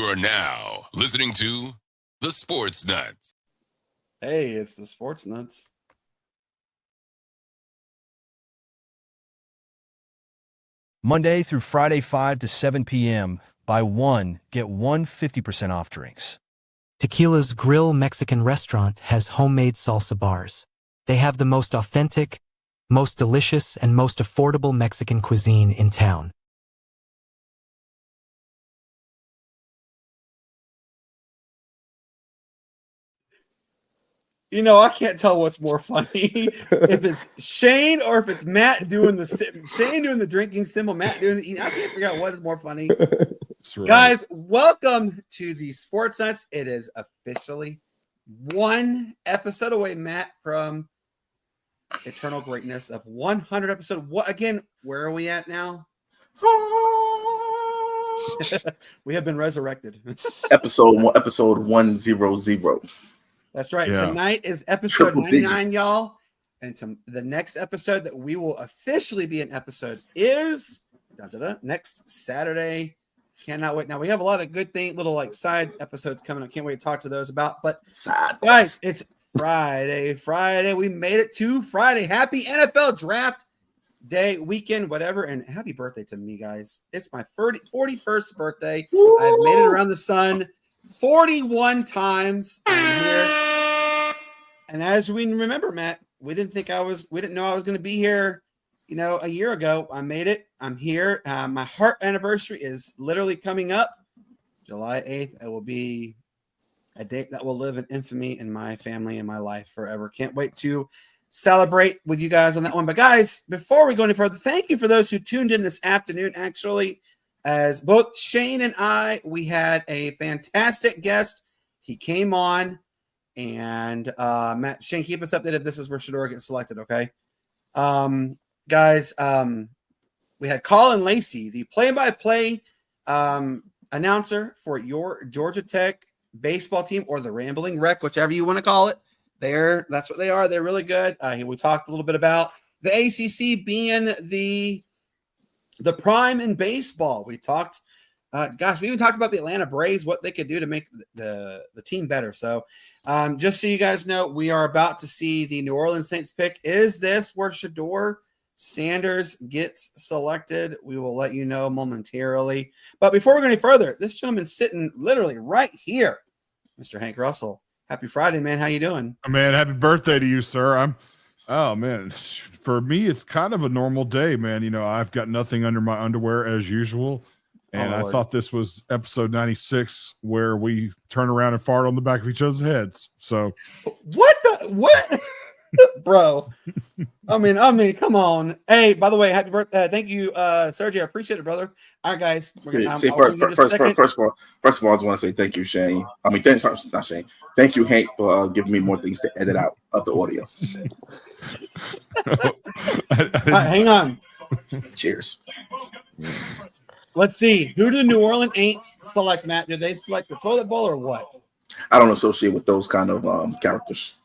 are now listening to the Sportz Nutz. Hey, it's the Sportz Nutz. Monday through Friday, 5 to 7 p.m. Buy one, get one 50% off drinks. Tequila's Grill Mexican restaurant has homemade salsa bars. They have the most authentic, most delicious, and most affordable Mexican cuisine in town. You know, I can't tell what's more funny if it's Shane or if it's Matt doing the Shane doing the drinking symbol, Matt doing the eating. I can't figure out what is more funny. Right. Guys, welcome to the Sportz Nutz. It is officially one episode away, Matt, from eternal greatness of 100 episodes. What again? Where are we at now? We have been resurrected. episode 100. That's right. Yeah. Tonight is episode 99, y'all. And the next episode that we will officially be an episode is next Saturday. Cannot wait. Now, we have a lot of good little like side episodes coming up. Can't wait to talk to those about. But guys, it's Friday. We made it to Friday. Happy NFL draft day, weekend, whatever. And happy birthday to me, guys. It's my 41st birthday. Woo! I've made it around the sun 41 times. I'm here. And as we remember, Matt, we didn't know I was going to be here, a year ago. I made it. I'm here. My heart anniversary is literally coming up. July 8th. It will be a date that will live in infamy in my family and my life forever. Can't wait to celebrate with you guys on that one. But guys, before we go any further, thank you for those who tuned in this afternoon. Actually, as both Shane and I, we had a fantastic guest. He came on, and Matt, Shane, keep us updated if this is where Shador gets selected, okay? Guys, we had Colin Lacey, the play-by-play announcer for your Georgia Tech baseball team, or the Rambling Wreck, whichever you want to call it. That's what they are. They're really good. We talked a little bit about the ACC being the prime in baseball. We talked, we even talked about the Atlanta Braves, what they could do to make the team better. So just so you guys know, we are about to see the New Orleans Saints pick. Is this where Shador Sanders gets selected? We will let you know momentarily. But before we go any further, this gentleman's sitting literally right here, Mr. Hank Russell. Happy Friday, man. How you doing? Man, happy birthday to you, sir. Oh, man. For me, it's kind of a normal day, man. I've got nothing under my underwear as usual. And I thought this was episode 96 where we turn around and fart on the back of each other's heads. So what? Bro. I mean, come on. Hey, by the way, happy birthday. Thank you, Sergio. I appreciate it, brother. All right, guys. First of all, I just want to say thank you, Shane. Not Shane. Thank you, Hank, for giving me more things to edit out of the audio. All right, hang on. Cheers. Let's see. Who do New Orleans Aints select, Matt? Do they select the toilet bowl or what? I don't associate with those kind of characters.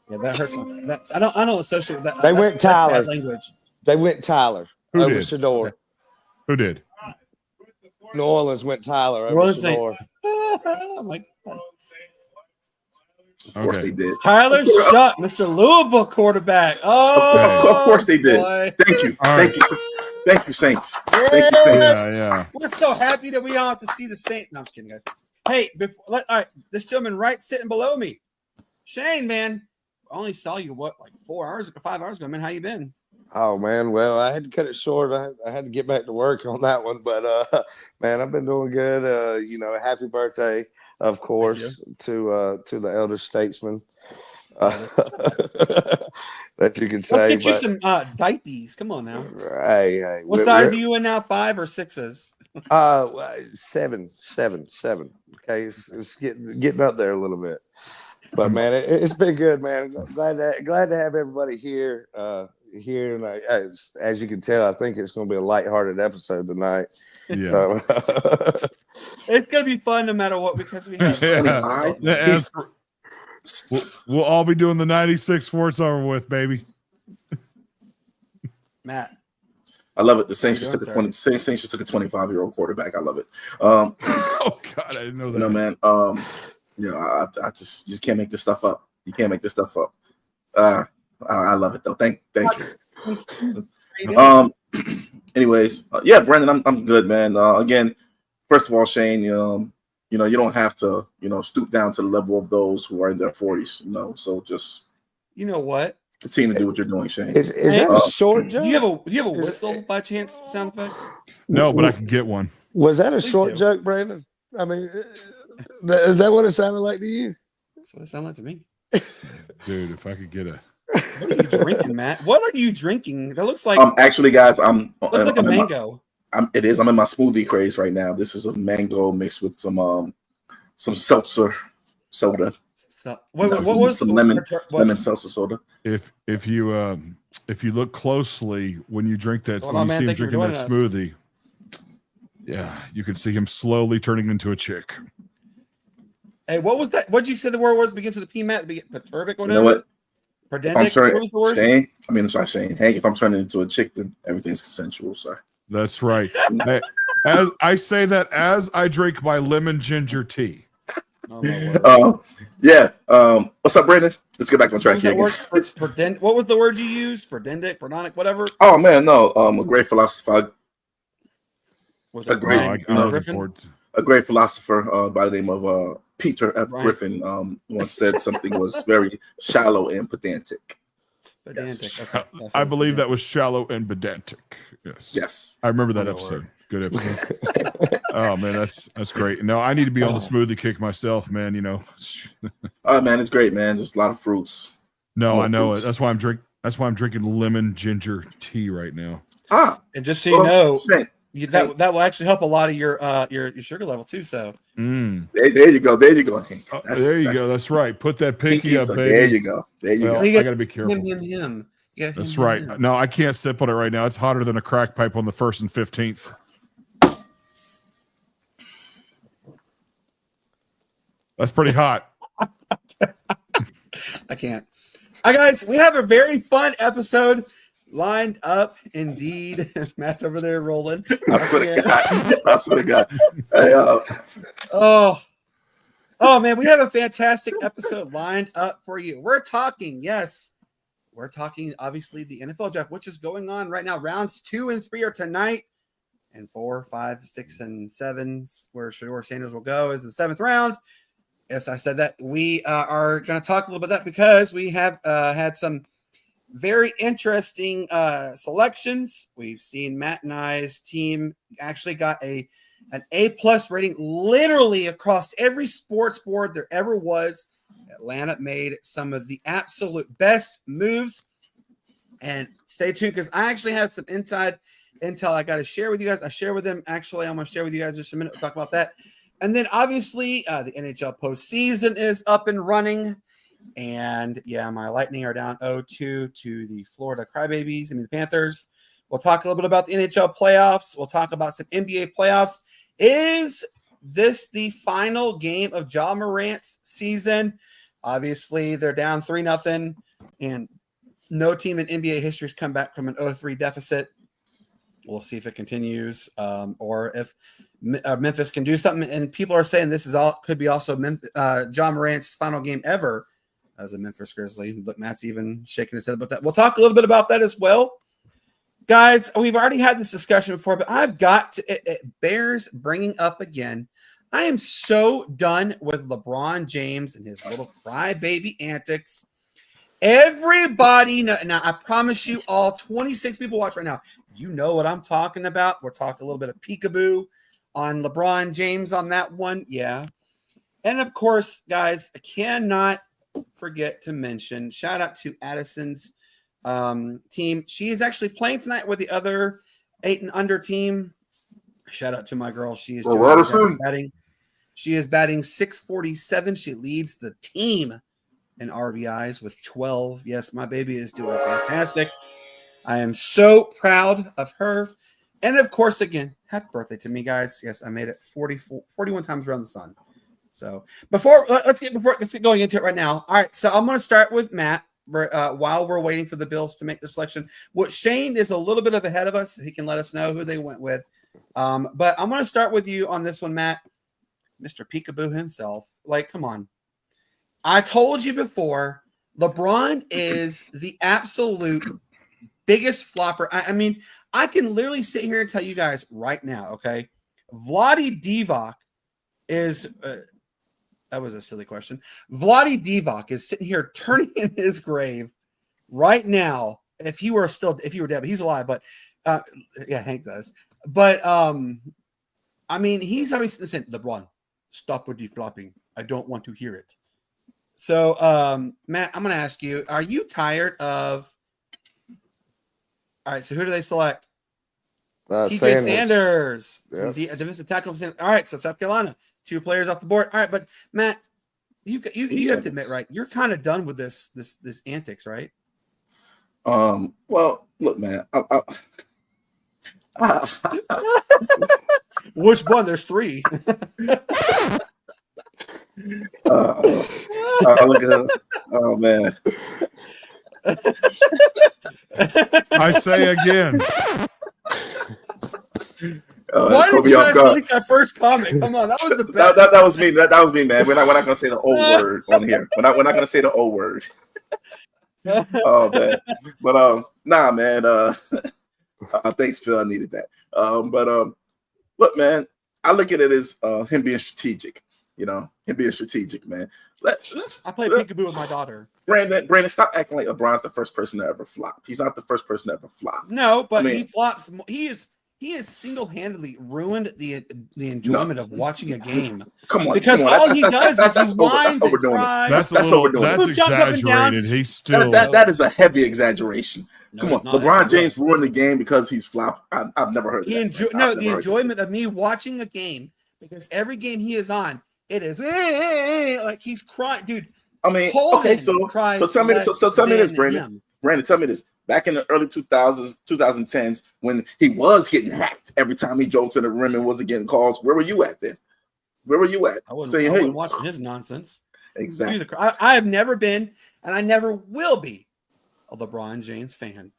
Yeah, that hurts my. I don't associate with that. They went Tyler. Language. They went Tyler Who over did? Shador. Who did? New Orleans went Tyler over Shador. Oh my God. Of course they did. Tyler Shuck, Mr. Louisville quarterback. Oh, of course they did. Boy. Thank you. Thank you, Saints. Yes. Thank you, Saints. Yeah. We're so happy that we all have to see the Saints. No, I'm just kidding, guys. Hey, all right, this gentleman sitting below me, Shane, man. I only saw you 5 hours ago, man. How you been? Oh man, well I had to cut it short. I had to get back to work on that one, but man, I've been doing good. Happy birthday, of course, to the elder statesman. That you can say. Let's get you some diapers. Come on now. Hey. What size are you in now? 5 or 6s? 7. Okay, it's getting up there a little bit. But man, it's been good, man. Glad to have everybody here. And as you can tell, I think it's going to be a lighthearted episode tonight. Yeah, it's going to be fun no matter what because we have. We'll all be doing the 96 Sports over with, baby. Matt. I love it. The Saints just took a 25-year-old quarterback. I love it. Oh God, I didn't know that. You know, man. I just can't make this stuff up. You can't make this stuff up. I love it though. Thank you. Anyways, Brandon, I'm good, man. Again, first of all, Shane, you don't have to, stoop down to the level of those who are in their 40s, so just, you know what? Continue to do what you're doing, Shane. Is that a short joke? Do you have a whistle by chance? Sound effect? No, but I can get one. Was that a short joke, Brandon? I mean, is that what it sounded like to you? That's what it sounded like to me. Dude, if I could get a. What are you drinking, Matt? What are you drinking? That looks like. Actually, guys, looks like a mango. It is. I'm in my smoothie craze right now. This is a mango mixed with some seltzer soda. So, what was some lemon seltzer soda? If you look closely when you drink that, when you see him drinking that smoothie, yeah, you can see him slowly turning into a chick. Hey, what was that? What did you say the word was? Begins with a P, Matt? Perturbic, whatever. You know what? Perdendic? What was the word? Shane, Hank, if I'm turning into a chick, then everything's consensual, sir. That's right. As I say that as I drink my lemon ginger tea. What's up, Brandon? Let's get back on track here. What was the word you used? Perdendic, perdonic, whatever. Oh man, no. A great philosopher. Was that a great philosopher by the name of Peter F. Griffin once said something was very shallow and pedantic. Pedantic. Okay. I believe that was shallow and pedantic. Yes. I remember that episode. Good episode. Oh man, that's great. No, I need to be on the smoothie kick myself, man. Oh man, it's great, man. Just a lot of fruits. No, I know it. That's why I'm drinking lemon ginger tea right now. And just so you know, that will actually help a lot of your sugar level too. So there you go. There you go. There you go. That's right. Put that pinky up, baby. There you go. There you go. I gotta be careful. Him. Yeah, that's right. No, I can't sip on it right now. It's hotter than a crack pipe on the 1st and 15th. That's pretty hot. I can't. All right, guys, we have a very fun episode lined up. Indeed, Matt's over there rolling. I swear to God. Hey, oh man, we have a fantastic episode lined up for you. We're talking obviously the NFL draft, which is going on right now. Rounds 2 and 3 are tonight, and 4, 5, 6, and 7, where Shador Sanders will go, is the 7th round. Yes, I said that. We are going to talk a little bit about that because we have had some very interesting selections. We've seen Matt and I's team actually got an A+ rating literally across every sports board there ever was. Atlanta made some of the absolute best moves. And stay tuned because I actually had some inside intel I got to share with you guys. I share with them. Actually, I'm going to share with you guys just a minute. We'll talk about that. And then obviously the NHL postseason is up and running. And yeah, my Lightning are down 0-2 to the Florida Crybabies. The Panthers. We'll talk a little bit about the NHL playoffs. We'll talk about some NBA playoffs. Is this the final game of Ja Morant's season? Obviously, they're down 3-0, and no team in NBA history has come back from an 0-3 deficit. We'll see if it continues, or if Memphis can do something. And people are saying this could be also Ja Morant's final game ever as a Memphis Grizzly. Look, Matt's even shaking his head about that. We'll talk a little bit about that as well. Guys, we've already had this discussion before, but I've got to, it bears bringing up again. I am so done with LeBron James and his little crybaby antics. Everybody know, now I promise you all 26 people watch right now, you know what I'm talking about. We're talking a little bit of peekaboo on LeBron James on that one. Yeah. And of course, guys, I cannot forget to mention, shout out to Addison's team. She is actually playing tonight with the other 8 and under team. Shout out to my girl. She is batting. She is batting .647. She leads the team in RBIs with 12. Yes, my baby is doing fantastic. I am so proud of her. And of course, again, happy birthday to me, guys. Yes, I made it 41 times around the sun. So let's get going into it right now. All right, so I'm going to start with Matt. while we're waiting for the Bills to make the selection. What Shane is a little bit of ahead of us. He can let us know who they went with. But I'm going to start with you on this one, Matt. Mr. Peekaboo himself. Like, come on. I told you before, LeBron is the absolute biggest flopper. I mean, I can literally sit here and tell you guys right now, okay? Vlade Divac is that was a silly question. Vlade Divac is sitting here turning in his grave right now. If he were dead, but he's alive. But yeah, Hank does. But I mean, he's obviously saying, LeBron, stop with the flopping. I don't want to hear it. So, Matt, I'm going to ask you: are you tired of? All right. So, who do they select? TJ Sanders, yes. Defensive tackle. All right. So, South Carolina. 2 players off the board. All right, but Matt, you have to admit, right? You're kind of done with this antics, right? Well, look, man. Which one? There's 3. Look at that. Oh man. I say again. Why did you guys delete that first comment? Come on, that was the best. That was me. That was me, man. We're not gonna say the O word on here. We're not gonna say the O word. Oh man. But nah, man. Thanks, Phil. I needed that. Look, man. I look at it as him being strategic. You know, him being strategic, man. I play peekaboo with my daughter. Brandon, stop acting like LeBron's the first person to ever flop. He's not the first person to ever flop. No, but he flops. He has single-handedly ruined the enjoyment of watching a game. Come on, because all he does is he whines and cries. That's overdoing. That's exaggerated. He's still that is a heavy exaggeration. No, come on, LeBron James ruined the game because he's flopped. I've never heard that. The enjoyment of me watching a game, because every game he is on, it is like he's crying, dude. I mean, okay, so tell me this, Brandon. Brandon, tell me this. Back in the early 2000s, 2010s, when he was getting hacked every time he drove to the rim and wasn't getting calls, where were you at then? Where were you at? I wasn't watching his nonsense. Exactly. I have never been, and I never will be, a LeBron James fan.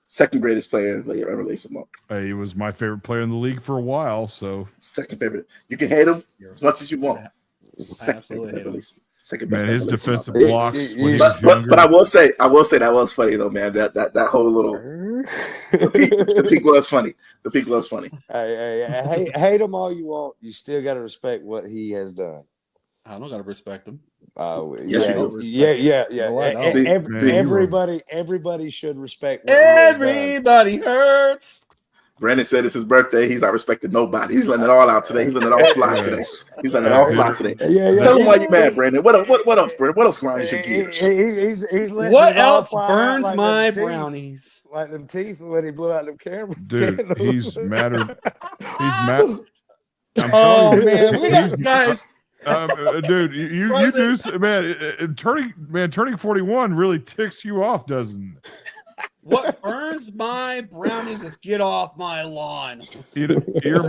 Second greatest player ever lace him up. He was my favorite player in the league for a while. So second favorite. You can hate him as much as you want. I absolutely hate him. Second best. Man, his defensive blocks. But I will say that was funny though, man. That whole little the peak was funny. The peak was funny. Hey, hate him all you want. You still got to respect what he has done. I don't got to respect him. Yes, yeah. Everybody should respect. Everybody hurts. Brandon said it's his birthday. He's not respecting nobody. He's letting it all out today. He's letting it all fly today. He's letting it all fly today. Tell him why you mad, Brandon. What else, Brandon? What else grinds your gears? He's what else burns like my brownies? Like them teeth when he blew out them cameras. Dude, he's madder. He's mad. Man, we got guys. Dude, you do, man. Turning 41 really ticks you off, doesn't it? What burns my brownies is get off my lawn. You're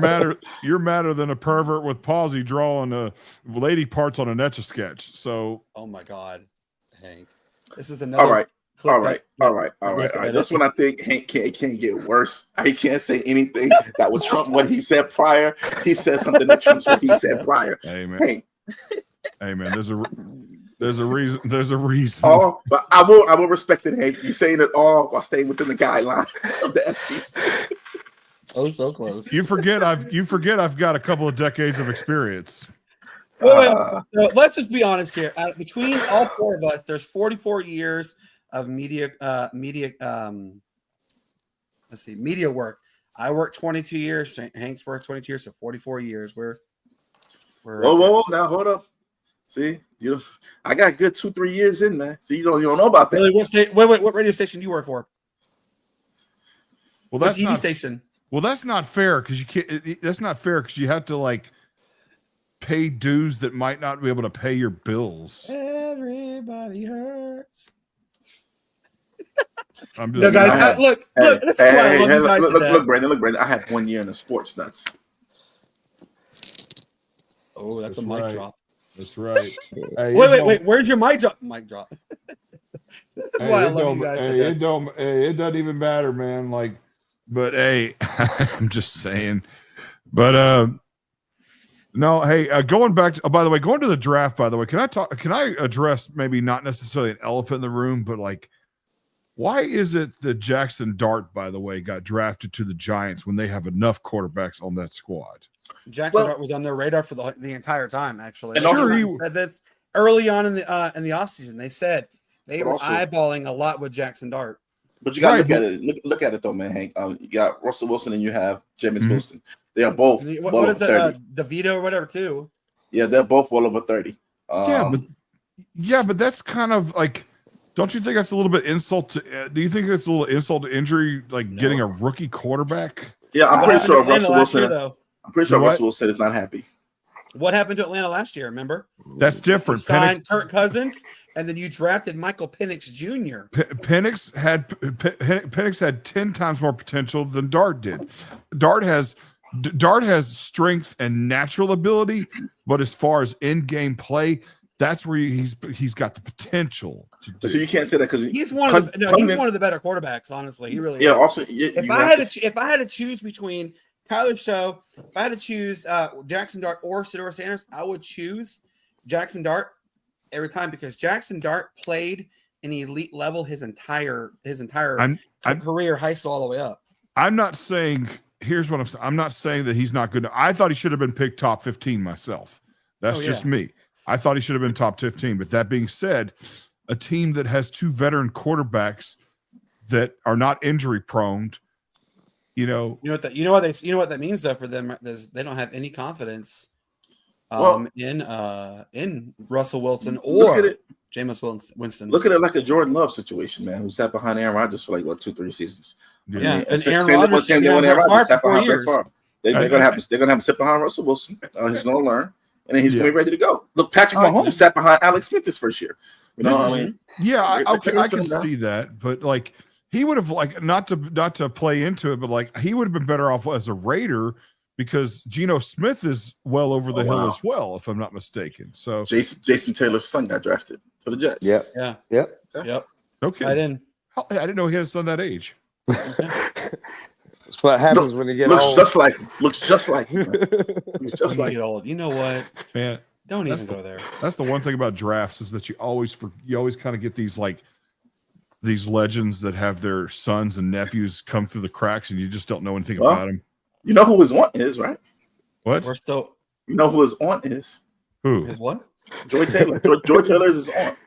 madder than a pervert with palsy drawing lady parts on an Etch-a-Sketch. So, oh my God, Hank, this is another. All right. That's when I think Hank can't get worse. I can't say anything that would trump what he said prior. He said something that trumps what he said prior. Hey man, There's a reason. But I will respect it, Hank. You saying it all while staying within the guidelines of the FCC. Oh, so close. You forget I've got a couple of decades of experience. So let's just be honest here. Between all 4 of us, there's 44 years of media work. I worked 22 years. Hank's worked 22 years, so 44 years. We're whoa, now hold up. See, I got a good 2-3 years in, man. So you don't know about that. Really, what radio station do you work for? Well, that's TV station. Well, that's not fair because you can't. That's not fair because you have to like pay dues that might not be able to pay your bills. Everybody hurts. I'm just look. That's why I love you guys. Look, Brandon. I have 1 year in the Sportz Nutz. Oh, that's a mic drop. That's right. Wait. Where's your mic drop? Mic drop. That's why I love you guys. It doesn't even matter, man. Like, but hey, I'm just saying. But no, hey, going back to, by the way, going to the draft, by the way, can I address maybe not necessarily an elephant in the room, but like, why is it that Jackson Dart, by the way, got drafted to the Giants when they have enough quarterbacks on that squad? Jackson Dart was on their radar for the entire time, actually. And sure, he said this early on in the offseason. They said they were eyeballing a lot with Jackson Dart. But you got to look at it. Look at it though, man, Hank. You got Russell Wilson and you have Jameis Winston. They are both. What is that? DeVito or whatever, too. Yeah, they're both well over 30. But that's kind of like. Don't you think that's a little bit insult to? Do you think that's a little insult to injury, like getting a rookie quarterback? Yeah, I'm pretty sure Russell Wilson. I'm pretty sure Russell Wilson is not happy. What happened to Atlanta last year? Remember? That's different. You signed Kirk Cousins, and then you drafted Michael Penix Jr. Penix had 10 times more potential than Dart did. Dart has strength and natural ability, but as far as in-game play, that's where he's got the potential to do. So you can't say that because he's one of the better quarterbacks. Honestly, he really is. Also, if I had to choose between Tyler Show, if I had to choose Jackson Dart or Sedora Sanders, I would choose Jackson Dart every time because Jackson Dart played an elite level his entire career, high school all the way up. I'm not saying. Here's what I'm saying. I'm not saying that he's not good. I thought he should have been picked top 15 myself. That's just me. I thought he should have been top 15. But that being said, a team that has two veteran quarterbacks that are not injury prone, you know what that means though for them is they don't have any confidence in Russell Wilson or Jameis Winston. Look at it like a Jordan Love situation, man, who sat behind Aaron Rodgers for like 2-3 seasons. Yeah, and Aaron Rodgers sat behind for 4 years. They're gonna have to sit behind Russell Wilson. He's gonna learn. And then he's going to be ready to go. Look, Patrick Mahomes sat behind Alex Smith his first year. You know what I mean? Yeah, I can see that. But, like, he would have, like, not to play into it, but, like, he would have been better off as a Raider because Geno Smith is well over the hill as well, if I'm not mistaken. So Jason Taylor's son got drafted to the Jets. Yep. Okay. I didn't know he had a son that age. That's what happens when you get old. Looks just like him. Get old. You know what, man? Don't even go there. That's the one thing about drafts is that you always kind of get these legends that have their sons and nephews come through the cracks, and you just don't know anything about them. You know who his aunt is, right? What? You know who his aunt is? Who? His what? Joy Taylor. Joy Taylor is his aunt.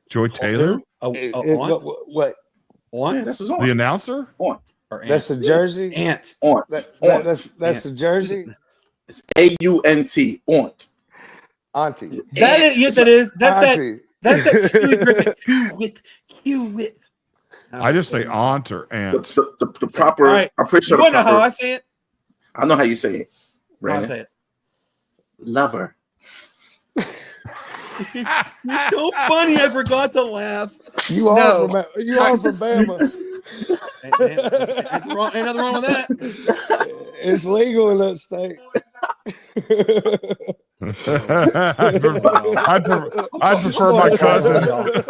Joy Taylor? Aunt? What? Aunt? Yeah, that's his aunt. The announcer? Aunt. That's a jersey. Aunt. That's a jersey. It's AUNT. Aunt. Auntie. That is. Yes, it is. That's that. Stewie Griffin. Q-Whip. I just say aunt or aunt. The proper. Right. I'm pretty sure. You want to know how I say it? I know how you say it. How I say it? Lover. You're so funny. I forgot to laugh. You are from Bama. Ain't nothing wrong with that. It's legal in that state. I'd prefer my cousin.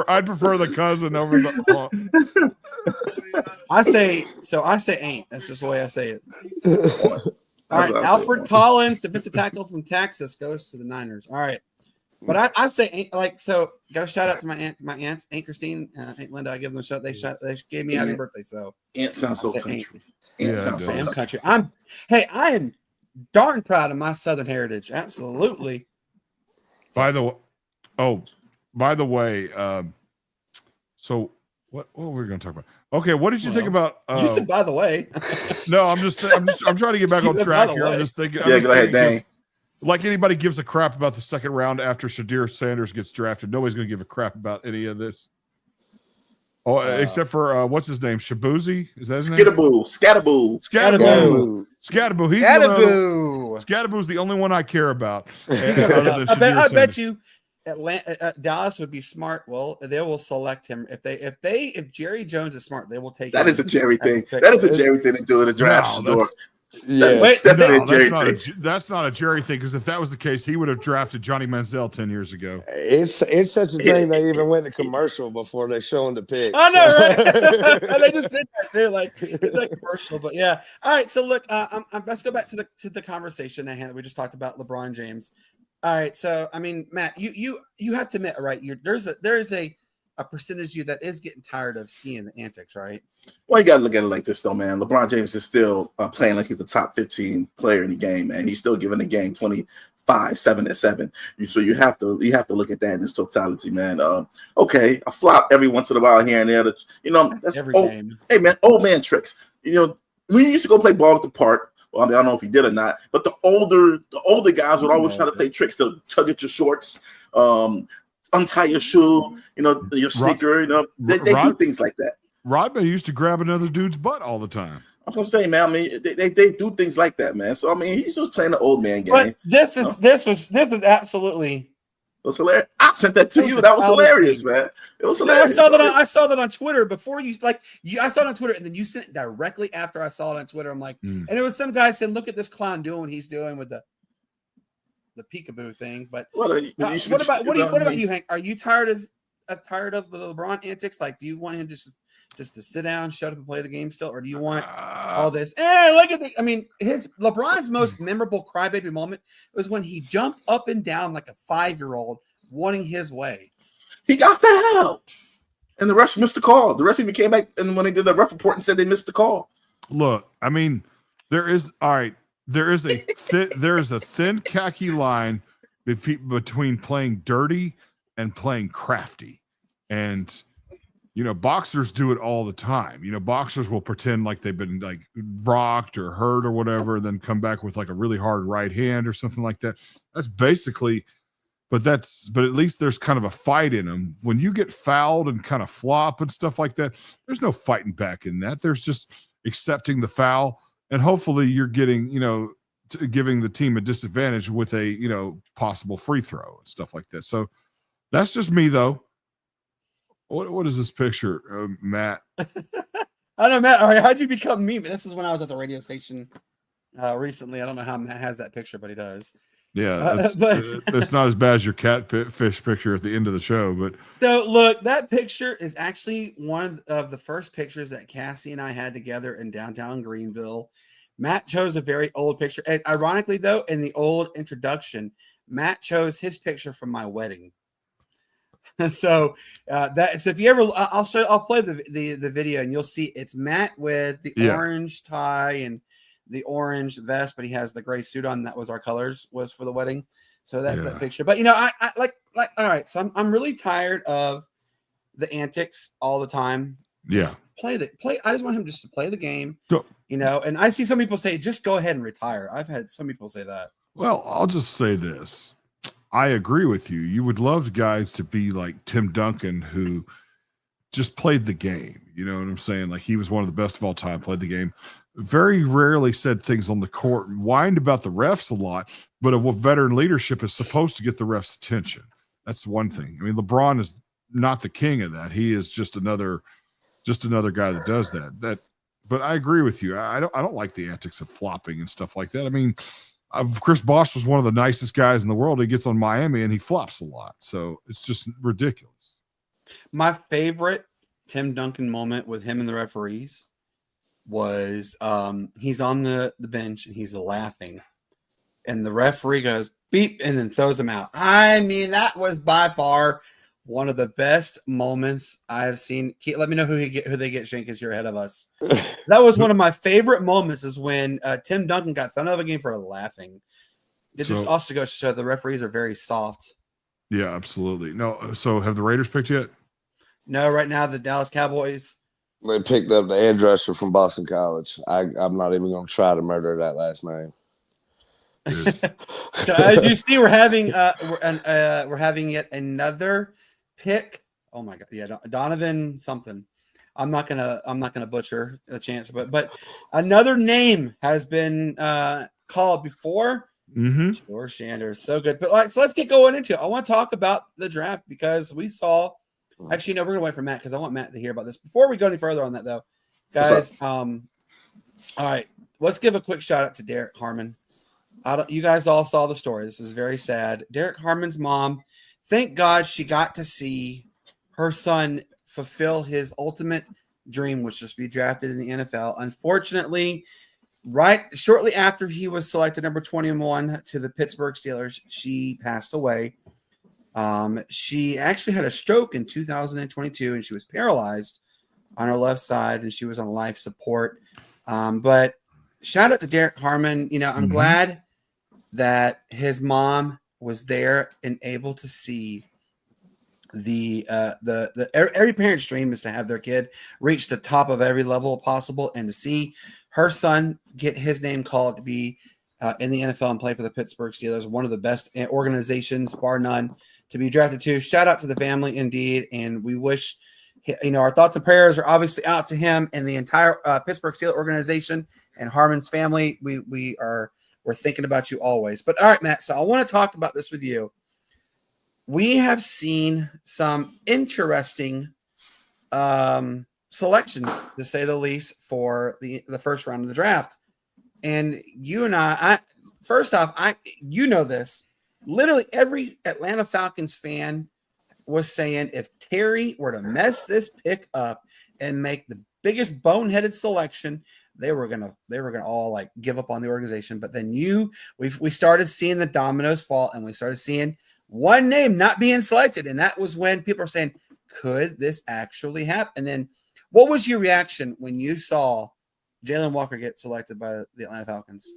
I'd prefer the cousin over the. I say ain't. That's just the way I say it. All right, Alfred Collins, defensive tackle from Texas, goes to the Niners. All right. But I say got a shout out to my aunts, Aunt Christine, Aunt Linda. I give them a shout. They gave me happy birthday. So Aunt sounds so country. Aunt sounds so country. I am darn proud of my Southern heritage. Absolutely. By the way, so what were we going to talk about? Okay, what did you think about? You said by the way. No, I'm trying to get back on track here. I'm just thinking. Yeah, go ahead, Dang. Like anybody gives a crap about the second round after Shadir Sanders gets drafted. Nobody's going to give a crap about any of this. Oh, except for what's his name? Shabuzi? Is that his name? Scattaboo. Scattaboo's the only one I care about. I bet you Dallas would be smart. Well, they will select him if Jerry Jones is smart. They will take. That is a Jerry thing. That is a Jerry thing to do in the draft. Yeah, Wait, definitely No, a Jerry that's thing. not a Jerry thing, because if that was the case, he would have drafted Johnny Manziel 10 years ago. it's such a thing. They even went to commercial before they showing the pick. I know, right? And they just did that too. Like it's like commercial, but yeah. All right, so look, let's go back to the conversation at hand that we just talked about LeBron James. All right, so I mean, Matt, you have to admit, right? There is a percentage of you that is getting tired of seeing the antics, right? Well, you got to look at it like this, though, man. LeBron James is still playing like he's the top 15 player in the game, man. He's still giving the game 25, 7 and 7. So you have to look at that in its totality, man. Okay, a flop every once in a while here and there. That's every old, game. Hey, man, old man tricks. When you used to go play ball at the park. Well, I mean, I don't know if he did or not, but the older guys would always try to play tricks to tug at your shorts, untie your shoe, your sneaker. They do things like that. Rodman used to grab another dude's butt all the time. That's what I'm saying, man. I mean, they do things like that, man. So I mean, he's just playing the old man game. But this was absolutely. It was hilarious. I sent that to you. That was hilarious, man. It was hilarious. I saw that on Twitter before I saw it on Twitter, and then you sent it directly after I saw it on Twitter. I'm like, and it was some guy saying, "Look at this clown doing what he's doing with the peekaboo thing." But what about you, Hank? Are you tired of the LeBron antics? Like, do you want him just to sit down, shut up, and play the game still, or do you want all this? Look at LeBron's most memorable crybaby moment was when he jumped up and down like a 5-year-old wanting his way. He got fouled, and the refs missed the call. The refs even came back, and when they did the ref report and said they missed the call. Look, I mean, there is a thin khaki line between playing dirty and playing crafty, and boxers do it all the time. Boxers will pretend like they've been like rocked or hurt or whatever, and then come back with like a really hard right hand or something like that. That's basically, but at least there's kind of a fight in them. When you get fouled and kind of flop and stuff like that, there's no fighting back in that. There's just accepting the foul, and hopefully you're getting, giving the team a disadvantage with a, possible free throw and stuff like that. So that's just me though. What is this picture, Matt? I don't know, Matt. All right, how'd you become me? This is when I was at the radio station recently. I don't know how Matt has that picture, but he does. Yeah, it's not as bad as your catfish picture at the end of the show. But so look, that picture is actually one of the first pictures that Cassie and I had together in downtown Greenville. Matt chose a very old picture. And ironically, though, in the old introduction, Matt chose his picture from my wedding. So if you ever, I'll play the video, and you'll see it's Matt with the orange tie and the orange vest, but he has the gray suit on. That was our colors was for the wedding. So that's that picture. But I like all right. So I'm really tired of the antics all the time. Just play. I just want him just to play the game. And I see some people say, just go ahead and retire. I've had some people say that. Well, I'll just say this. I agree with you. You would love guys to be like Tim Duncan, who just played the game. You know what I'm saying? Like, he was one of the best of all time, played the game. Very rarely said things on the court, whined about the refs a lot, but a veteran leadership is supposed to get the refs' attention. That's one thing. I mean, LeBron is not the king of that. He is just another guy that does that. But I agree with you. I don't like the antics of flopping and stuff like that. I mean, Chris Bosh was one of the nicest guys in the world. He gets on Miami and he flops a lot. So it's just ridiculous. My favorite Tim Duncan moment with him and the referees was he's on the bench and he's laughing. And the referee goes, beep, and then throws him out. I mean, that was by far one of the best moments I've seen. Let me know who they get, Shane, because you're ahead of us. That was one of my favorite moments, is when Tim Duncan got thrown out of a game for laughing. It just also goes to show the referees are very soft. Yeah, absolutely. No, so have the Raiders picked yet? No, right now the Dallas Cowboys. They picked up the edge rusher from Boston College. I'm not even going to try to murder that last name. So as you see, we're having yet another pick. Oh my God. Yeah. Donovan something. I'm not gonna butcher the chance, but another name has been called before. Mm-hmm. Sure, Sanders. So good. But so let's get going into it. I want to talk about the draft, because we saw, actually, no, we're gonna wait for Matt, because I want Matt to hear about this. Before we go any further on that, though, guys, all right. let's give a quick shout out to Derek Harmon. You guys all saw the story. This is very sad. Derek Harmon's mom, thank God she got to see her son fulfill his ultimate dream, which was to be drafted in the NFL. Unfortunately, right shortly after he was selected number 21 to the Pittsburgh Steelers, she passed away. She actually had a stroke in 2022, and she was paralyzed on her left side, and she was on life support. But shout out to Derek Harmon. You know, I'm glad that his mom was there and able to see every parent's dream is to have their kid reach the top of every level possible, and to see her son get his name called to be in the NFL and play for the Pittsburgh Steelers, one of the best organizations, bar none, to be drafted to. Shout out to the family indeed, and we wish, you know, our thoughts and prayers are obviously out to him and the entire Pittsburgh Steelers organization and Harmon's family. We're thinking about you always. But all right, Matt, so I want to talk about this with you. We have seen some interesting selections, to say the least, for the first round of the draft. And you and I first off, you know this, literally every Atlanta Falcons fan was saying if Terry were to mess this pick up and make the biggest boneheaded selection, they were gonna all like give up on the organization. But then we started seeing the dominoes fall, and we started seeing one name not being selected, and that was when people are saying, could this actually happen? And then what was your reaction when you saw Jalen Walker get selected by the Atlanta Falcons?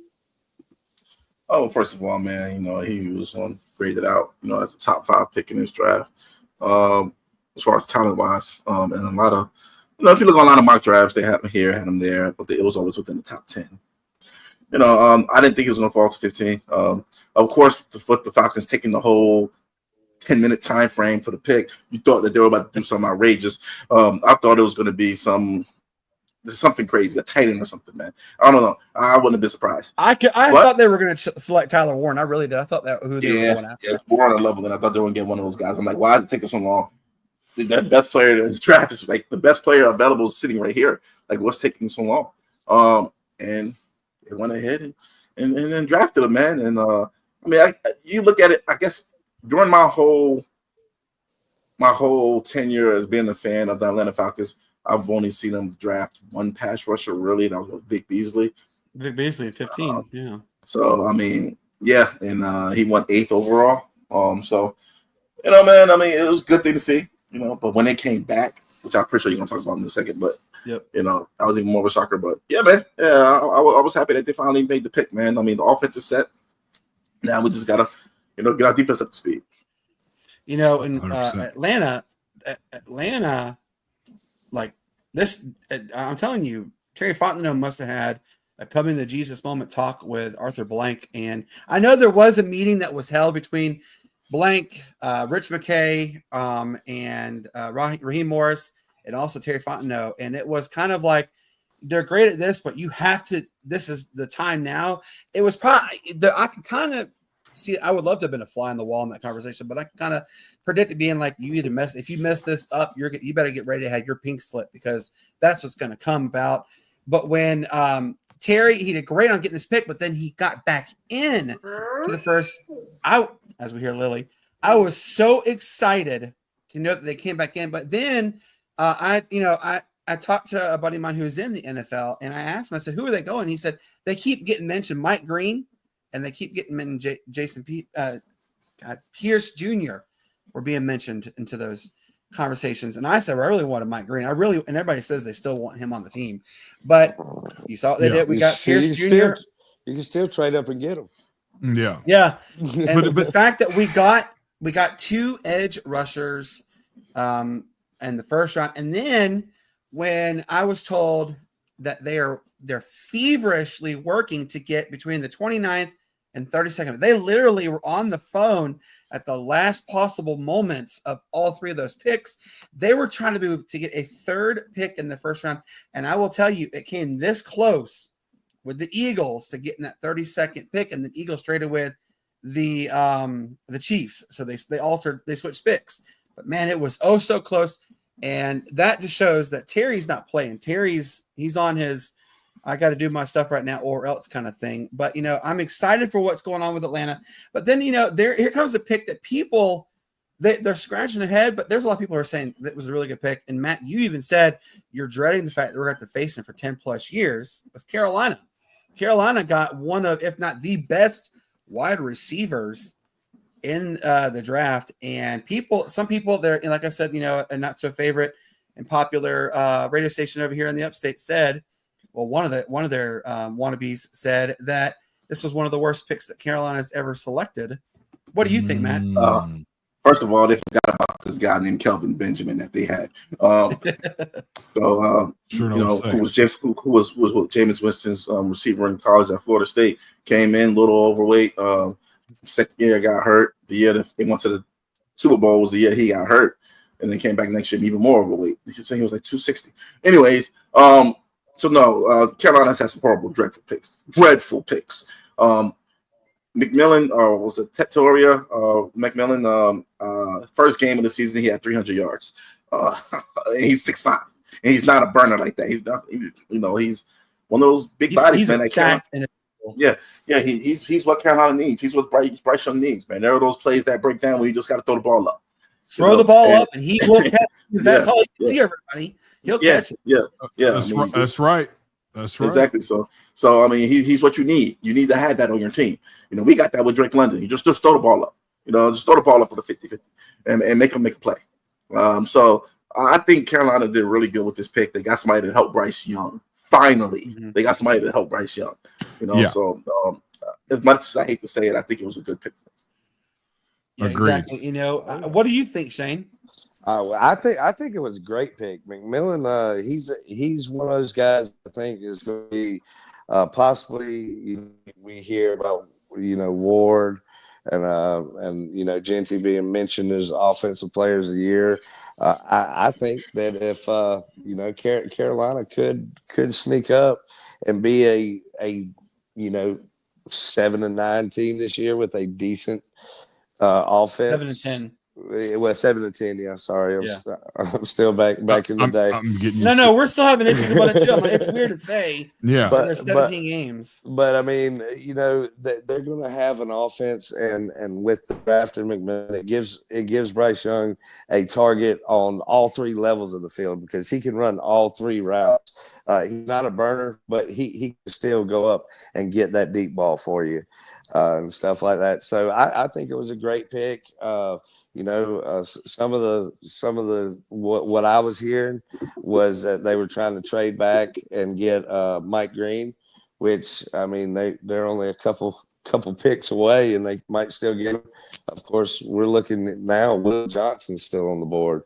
Oh, first of all, man, you know, he was graded out, you know, as a top 5 pick in this draft, as far as talent wise. And a lot of, you know, if you look on a lot of mock drafts, they had him here, had him there, but it was always within the top 10. You know, I didn't think he was going to fall to 15. Of course, with the Falcons taking the whole 10-minute time frame for the pick, you thought that they were about to do something outrageous. I thought it was going to be something crazy, a tight end or something, man. I don't know. I wouldn't have been surprised. I thought they were going to select Tyler Warren. I really did. I thought that who they were going after. Yeah, Warren on level, and I thought they were going to get one of those guys. I'm like, why is it taking so long? The best player in the draft is like the best player available is sitting right here. Like, what's taking so long? And they went ahead and then drafted him, man. And I mean, you look at it. I guess during my whole tenure as being a fan of the Atlanta Falcons, I've only seen them draft one pass rusher, really. That was Vic Beasley. Vic Beasley, 15, yeah. So, I mean, yeah, and he won 8th overall. So, you know, man, I mean, it was a good thing to see, you know. But when they came back, which I'm pretty sure you're going to talk about in a second, but, you know, I was even more of a shocker. But, yeah, man, yeah, I was happy that they finally made the pick, man. I mean, the offense is set. Now we just got to, you know, get our defense up to speed. You know, in Atlanta, like this, I'm telling you, Terry Fontenot must have had a coming to Jesus moment talk with Arthur Blank. And I know there was a meeting that was held between Blank, Rich McKay, and Raheem Morris, and also Terry Fontenot. And it was kind of like, they're great at this, but you have to, this is the time now. It was probably, I could kind of see, I would love to have been a fly on the wall in that conversation, but I kind of predict it being like, if you mess this up, you better get ready to have your pink slip, because that's what's going to come about. But when Terry, he did great on getting this pick, but then he got back in to the first out, as we hear Lily. I was so excited to know that they came back in. But then I talked to a buddy of mine who's in the NFL, and I asked him, I said, who are they going? He said, they keep getting mentioned Mike Green, and they keep getting mentioned Jason Pierce Jr. were being mentioned into those conversations. And I said, well, I really wanted Mike Green. And everybody says they still want him on the team. But you saw what they did. We got Pierce Jr. You can still trade up and get him. Yeah. Yeah. And the fact that we got 2 edge rushers in the first round. And then when I was told that they're feverishly working to get between the 29th and 32nd, they literally were on the phone at the last possible moments of all 3 of those picks. They were trying to get a 3rd pick in the first round. And I will tell you, it came this close with the Eagles to getting that 32nd pick, and the Eagles traded with the Chiefs. So they switched picks. But man, it was oh so close. And that just shows that Terry's not playing. He's on his I got to do my stuff right now or else kind of thing. But, I'm excited for what's going on with Atlanta. But then, here comes a pick that people, they're scratching their head, but there's a lot of people who are saying that was a really good pick. And Matt, you even said you're dreading the fact that we're going to have to face him for 10 plus years. It was Carolina. Carolina got one of, if not the best wide receivers in the draft. And some people there, like I said, a not so favorite and popular radio station over here in the upstate said, well, one of their wannabes said that this was one of the worst picks that Carolina's ever selected. What do you think, Matt? First of all, they forgot about this guy named Kelvin Benjamin that they had. Who was Jameis Winston's receiver in college at Florida State. Came in a little overweight. Second year got hurt. The year that they went to the Super Bowl was the year he got hurt, and then came back next year even more overweight. He said he was like 260. Anyways, Carolina's had some horrible, dreadful picks. McMillan, was it Tetoria? McMillan, first game of the season, he had 300 yards. He's 6'5", and he's not a burner like that. He's not, he's one of those big bodies, man. He's what Carolina needs. He's what Bryce Young needs, man. There are those plays that break down when you just got to throw the ball up. Throw the ball up, and he will catch. Because that's all you can see, everybody. He'll catch it. That's right. Exactly. So I mean, he's what you need. You need to have that on your team. We got that with Drake London. You just throw the ball up. Just throw the ball up with a 50-50 and make him make a play. So I think Carolina did really good with this pick. They got somebody to help Bryce Young. Finally, they got somebody to help Bryce Young. So as much as I hate to say it, I think it was a good pick. Yeah, exactly. What do you think, Shane? I think it was a great pick. McMillan, he's one of those guys I think is going to be possibly. We hear about Ward and Genty being mentioned as offensive players of the year. I think that if Carolina could sneak up and be a 7-9 team this year with a decent offense. 7-10. It was 7-10. Yeah, sorry, I'm still back in the day. No, we're still having issues about it too. It's weird to say. Yeah, but there's 17 games. But I mean, they're going to have an offense, and with the draft and McMillan, it gives Bryce Young a target on all three levels of the field because he can run all three routes. He's not a burner, but he can still go up and get that deep ball for you and stuff like that. So I think it was a great pick. Some of the what I was hearing was that they were trying to trade back and get Mike Green, which I mean they're only a couple picks away and they might still get him. Of course, we're looking at now. Will Johnson's still on the board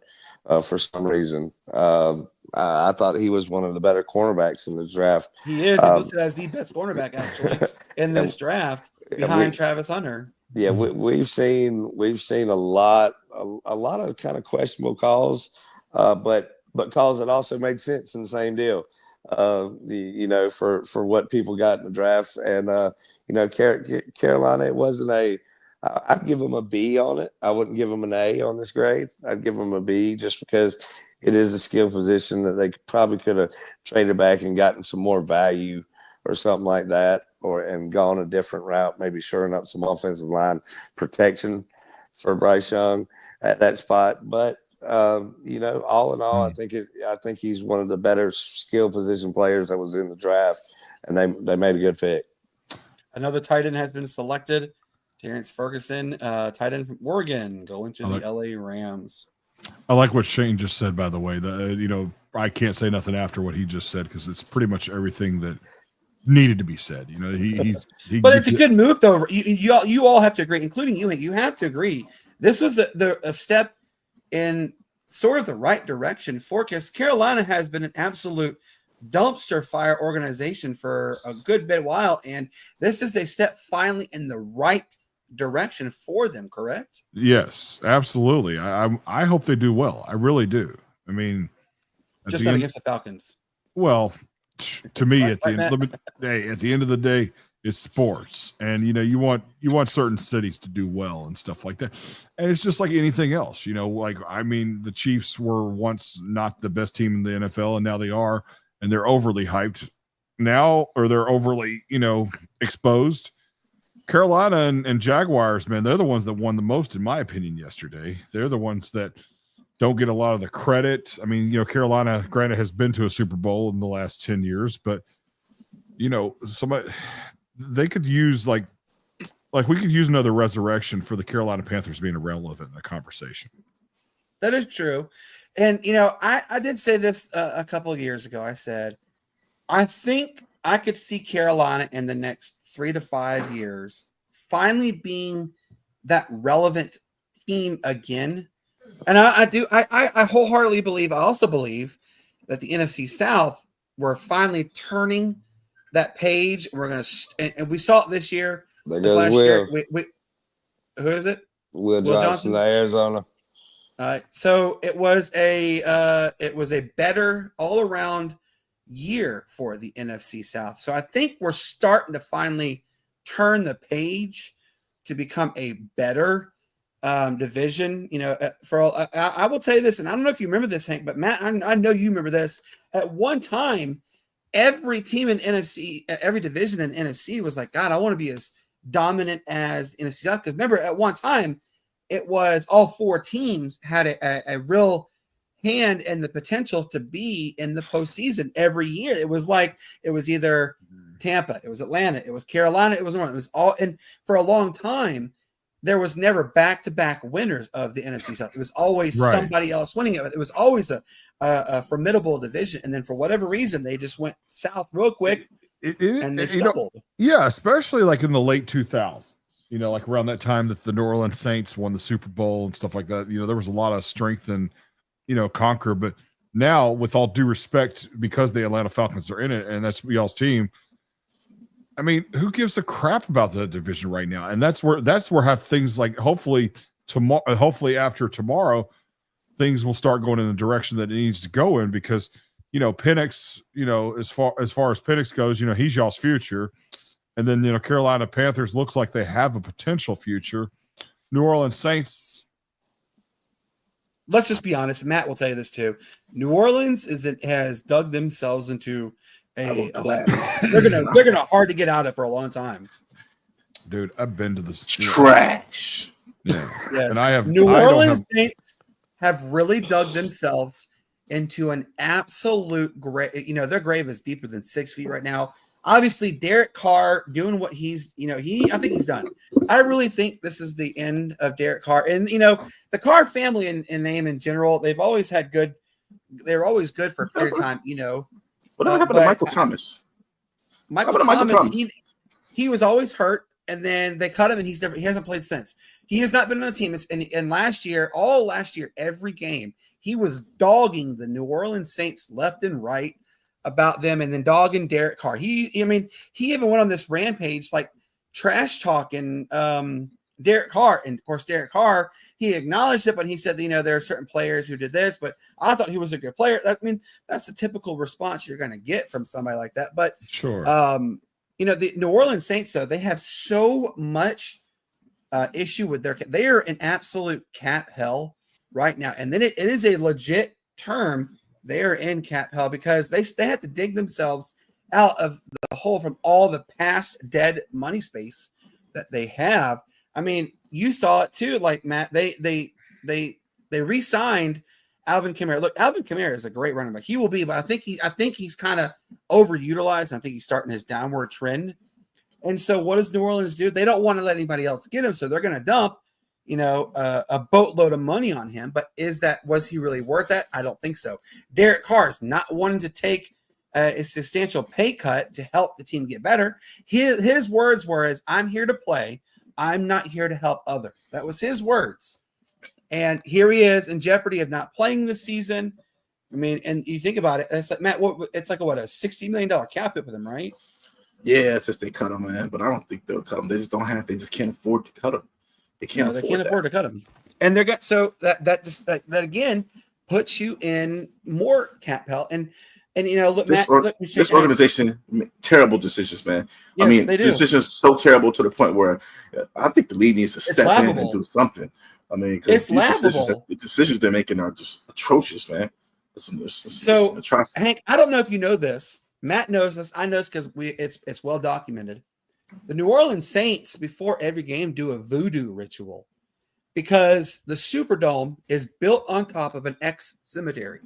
for some reason. I thought he was one of the better corners in the draft. He is. He's listed as the best cornerback actually in this draft behind Travis Hunter. Yeah, we've seen a lot of kind of questionable calls, but calls that also made sense in the same deal. For what people got in the draft, and Carolina, it wasn't a. I'd give them a B on it. I wouldn't give them an A on this grade. I'd give them a B just because it is a skill position that they probably could have traded back and gotten some more value or something like that, and gone a different route, maybe shoring up some offensive line protection for Bryce Young at that spot. But all in all, I think he's one of the better skill position players that was in the draft, and they made a good pick. Another tight end has been selected. Terrence Ferguson, tight end from Oregon, going to the LA Rams. I like what Shane just said, by the way. I can't say nothing after what he just said because it's pretty much everything that needed to be said. But it's a good move, though. You all have to agree, including you. You have to agree. This was a step in sort of the right direction for us. Carolina has been an absolute dumpster fire organization for a good bit while, and this is a step finally in the right direction for them. Correct? Yes, absolutely. I hope they do well. I really do. I mean, just not against the Falcons. Well, to me, at the end of the day, it's sports, and you want certain cities to do well and stuff like that. And it's just like anything else, the Chiefs were once not the best team in the NFL, and now they are, and they're overly hyped now, or they're overly, exposed. Carolina and Jaguars, man, they're the ones that won the most, in my opinion, yesterday. They're the ones that don't get a lot of the credit. I mean, Carolina, granted, has been to a Super Bowl in the last 10 years, but, somebody they could use like we could use another resurrection for the Carolina Panthers being irrelevant in the conversation. That is true. And, I did say this a couple of years ago. I said, I think I could see Carolina in the next 3 to 5 years finally being that relevant team again. And I wholeheartedly believe, I also believe that the NFC South, we're finally turning that page. We're going to, and we saw it this year. This last year. Who is it? Will Johnson, Arizona. So it was a better all around year for the NFC South. So I think we're starting to finally turn the page to become a better division. I will tell you this, and I don't know if you remember this, Hank, but Matt, I know you remember this. At one time, every team in the NFC, every division in the NFC was like, God, I want to be as dominant as the NFC South. Because remember, at one time, it was all 4 teams had a real hand and the potential to be in the postseason every year. It was either Tampa, it was Atlanta, it was Carolina, it was North. It was all, and for a long time, there was never back-to-back winners of the NFC South. It was always somebody else winning it. It was always a formidable division. And then for whatever reason, they just went south real quick and they stumbled. Especially like in the late 2000s. Like around that time that the New Orleans Saints won the Super Bowl and stuff like that, there was a lot of strength and, conquer. But now, with all due respect, because the Atlanta Falcons are in it and that's y'all's team, I mean, who gives a crap about the division right now? And that's where have things like hopefully after tomorrow, things will start going in the direction that it needs to go in because, Penix, as far as Penix goes, he's y'all's future. And then, Carolina Panthers looks like they have a potential future. New Orleans Saints. Let's just be honest. Matt will tell you this too. New Orleans has dug themselves into they're gonna hard to get out of for a long time. Dude, I've been to this trash. Yeah. Yes. And I have New Orleans Saints have really dug themselves into an absolute grave. Their grave is deeper than 6 feet right now. Obviously, Derek Carr doing what I think he's done. I really think this is the end of Derek Carr. And, the Carr family and name in general, they've always had good. They were always good for a period of time, What happened to Michael Thomas? Michael Thomas. He was always hurt, and then they cut him, and he hasn't played since. He has not been on the team. And last year, every game, he was dogging the New Orleans Saints left and right about them, and then dogging Derek Carr. He even went on this rampage, like trash talking Derek Carr. And of course, Derek Carr, he acknowledged it, but he said, there are certain players who did this, but I thought he was a good player. That's the typical response you're going to get from somebody like that. But sure, the New Orleans Saints, though, they have so much issue with they are in absolute cap hell right now. And then it is a legit term. They're in cap hell because they have to dig themselves out of the hole from all the past dead money space that they have. I mean, you saw it too, like Matt. They re-signed Alvin Kamara. Look, Alvin Kamara is a great running back. He will be, but I think he's kind of overutilized. I think he's starting his downward trend. And so, what does New Orleans do? They don't want to let anybody else get him, so they're going to dump a boatload of money on him. But was he really worth that? I don't think so. Derek Carr's not wanting to take a substantial pay cut to help the team get better. His words were, I'm here to play. I'm not here to help others. That was his words. And here he is in jeopardy of not playing this season. I mean, and you think about it, it's like, Matt, it's like a $60 million cap hit with him, right? Yeah, it's just they cut him, man. But I don't think they'll cut him. They just can't afford to cut him. They can't afford to cut him. And that again puts you in more cap hell. And look, Matt, this organization, terrible decisions, man. Yes, I mean, they do. decisions so terrible to the point where I think the league needs to step in and do something. I mean, because the decisions they're making are just atrocious, man. It's Hank, I don't know if you know this, Matt knows this. I know this because it's well documented. The New Orleans Saints, before every game, do a voodoo ritual because the Superdome is built on top of an ex-cemetery.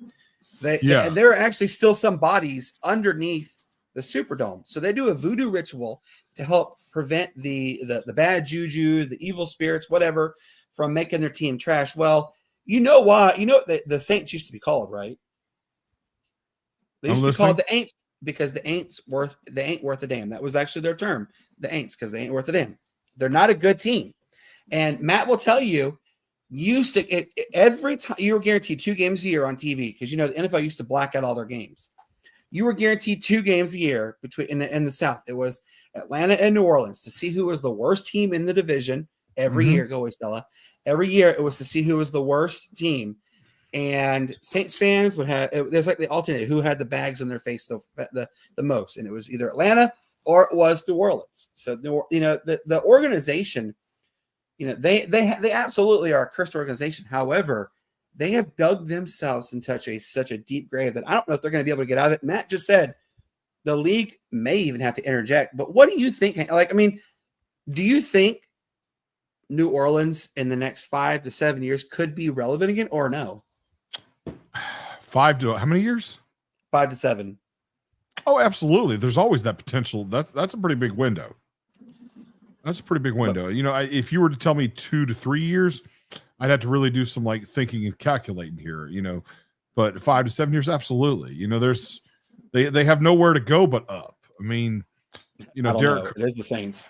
And there are actually still some bodies underneath the Superdome. So they do a voodoo ritual to help prevent the bad juju, the evil spirits, whatever, from making their team trash. Well, you know why? You know what the Saints used to be called, right? They used to be called the Aints because they ain't worth a damn. That was actually their term, the Aints, because they ain't worth a damn. They're not a good team. And Matt will tell you, every time you were guaranteed 2 games a year on TV, because the NFL used to black out all their games. You were guaranteed 2 games a year in the South. It was Atlanta and New Orleans to see who was the worst team in the division every year. Go away, Stella. Every year it was to see who was the worst team. And Saints fans would have there's like they alternated who had the bags on their face the most, and it was either Atlanta or it was New Orleans. So the organization, they absolutely are a cursed organization. However, they have dug themselves in such a deep grave that I don't know if they're going to be able to get out of it. Matt just said the league may even have to interject. But what do you think? Do you think New Orleans in the next 5 to 7 years could be relevant again, or no? 5 to how many years? 5 to 7. Oh, absolutely. There's always that potential. That's a pretty big window. That's a pretty big window. If you were to tell me 2 to 3 years, I'd have to really do some thinking and calculating here, but 5 to 7 years, absolutely. They have nowhere to go but up. I mean, Derek, it is the Saints.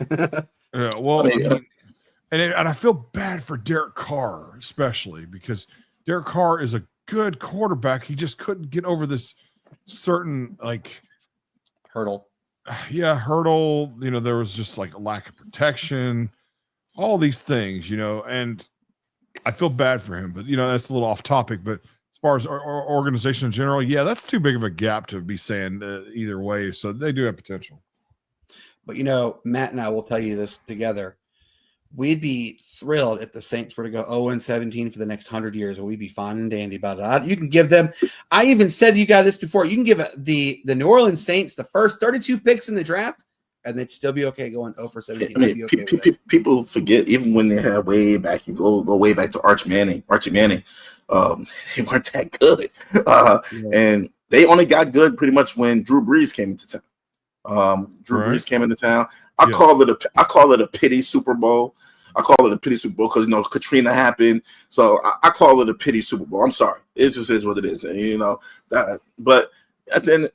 And I feel bad for Derek Carr, especially because Derek Carr is a good quarterback. He just couldn't get over this certain hurdle. Yeah, hurdle. There was just a lack of protection, all these things, and I feel bad for him, but that's a little off topic. But as far as our organization in general, yeah, that's too big of a gap to be saying either way. So they do have potential. But Matt and I will tell you this together. We'd be thrilled if the Saints were to go 0-17 for the next 100 years, and we'd be fine and dandy about it. You can give them. I even said to you guys this before. You can give the New Orleans Saints the first 32 picks in the draft, and they'd still be okay going 0-17. People forget even when they had way back. You go way back to Archie Manning. They weren't that good, and they only got good pretty much when Drew Brees came into town. Brees came into town. I call it a pity Super Bowl. I call it a pity Super Bowl because Katrina happened, so I call it a pity Super Bowl. I'm sorry, it just is what it is, But at the end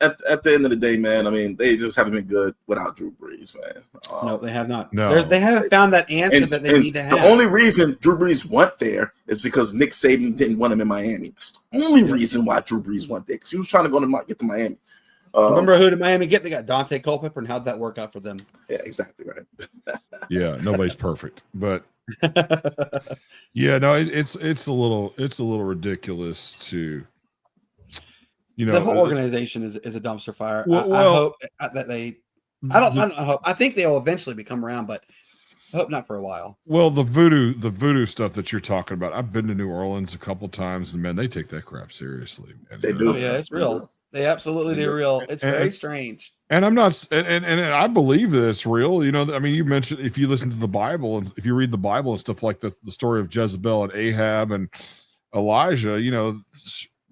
of the day, man, I mean, they just haven't been good without Drew Brees, man. No, they have not. No, they haven't found that answer that they need to have. The only reason Drew Brees went there is because Nick Saban didn't want him in Miami. That's the only reason why Drew Brees went there, because he was trying to get to Miami. Remember who did Miami get? They got Dante Culpepper, and how'd that work out for them? Yeah, exactly right. Yeah, nobody's perfect, but yeah, no, it's a little ridiculous to, the whole organization is a dumpster fire. I hope that they. I don't hope. I think they will eventually become around, but I hope not for a while. Well, the voodoo stuff that you're talking about, I've been to New Orleans a couple times, and man, they take that crap seriously. Man. They do. Oh, yeah, it's real. They absolutely do. Real. It's very strange. And I'm not, and I believe that it's real. I mean, you mentioned if you listen to the Bible and if you read the Bible and stuff like the story of Jezebel and Ahab and Elijah,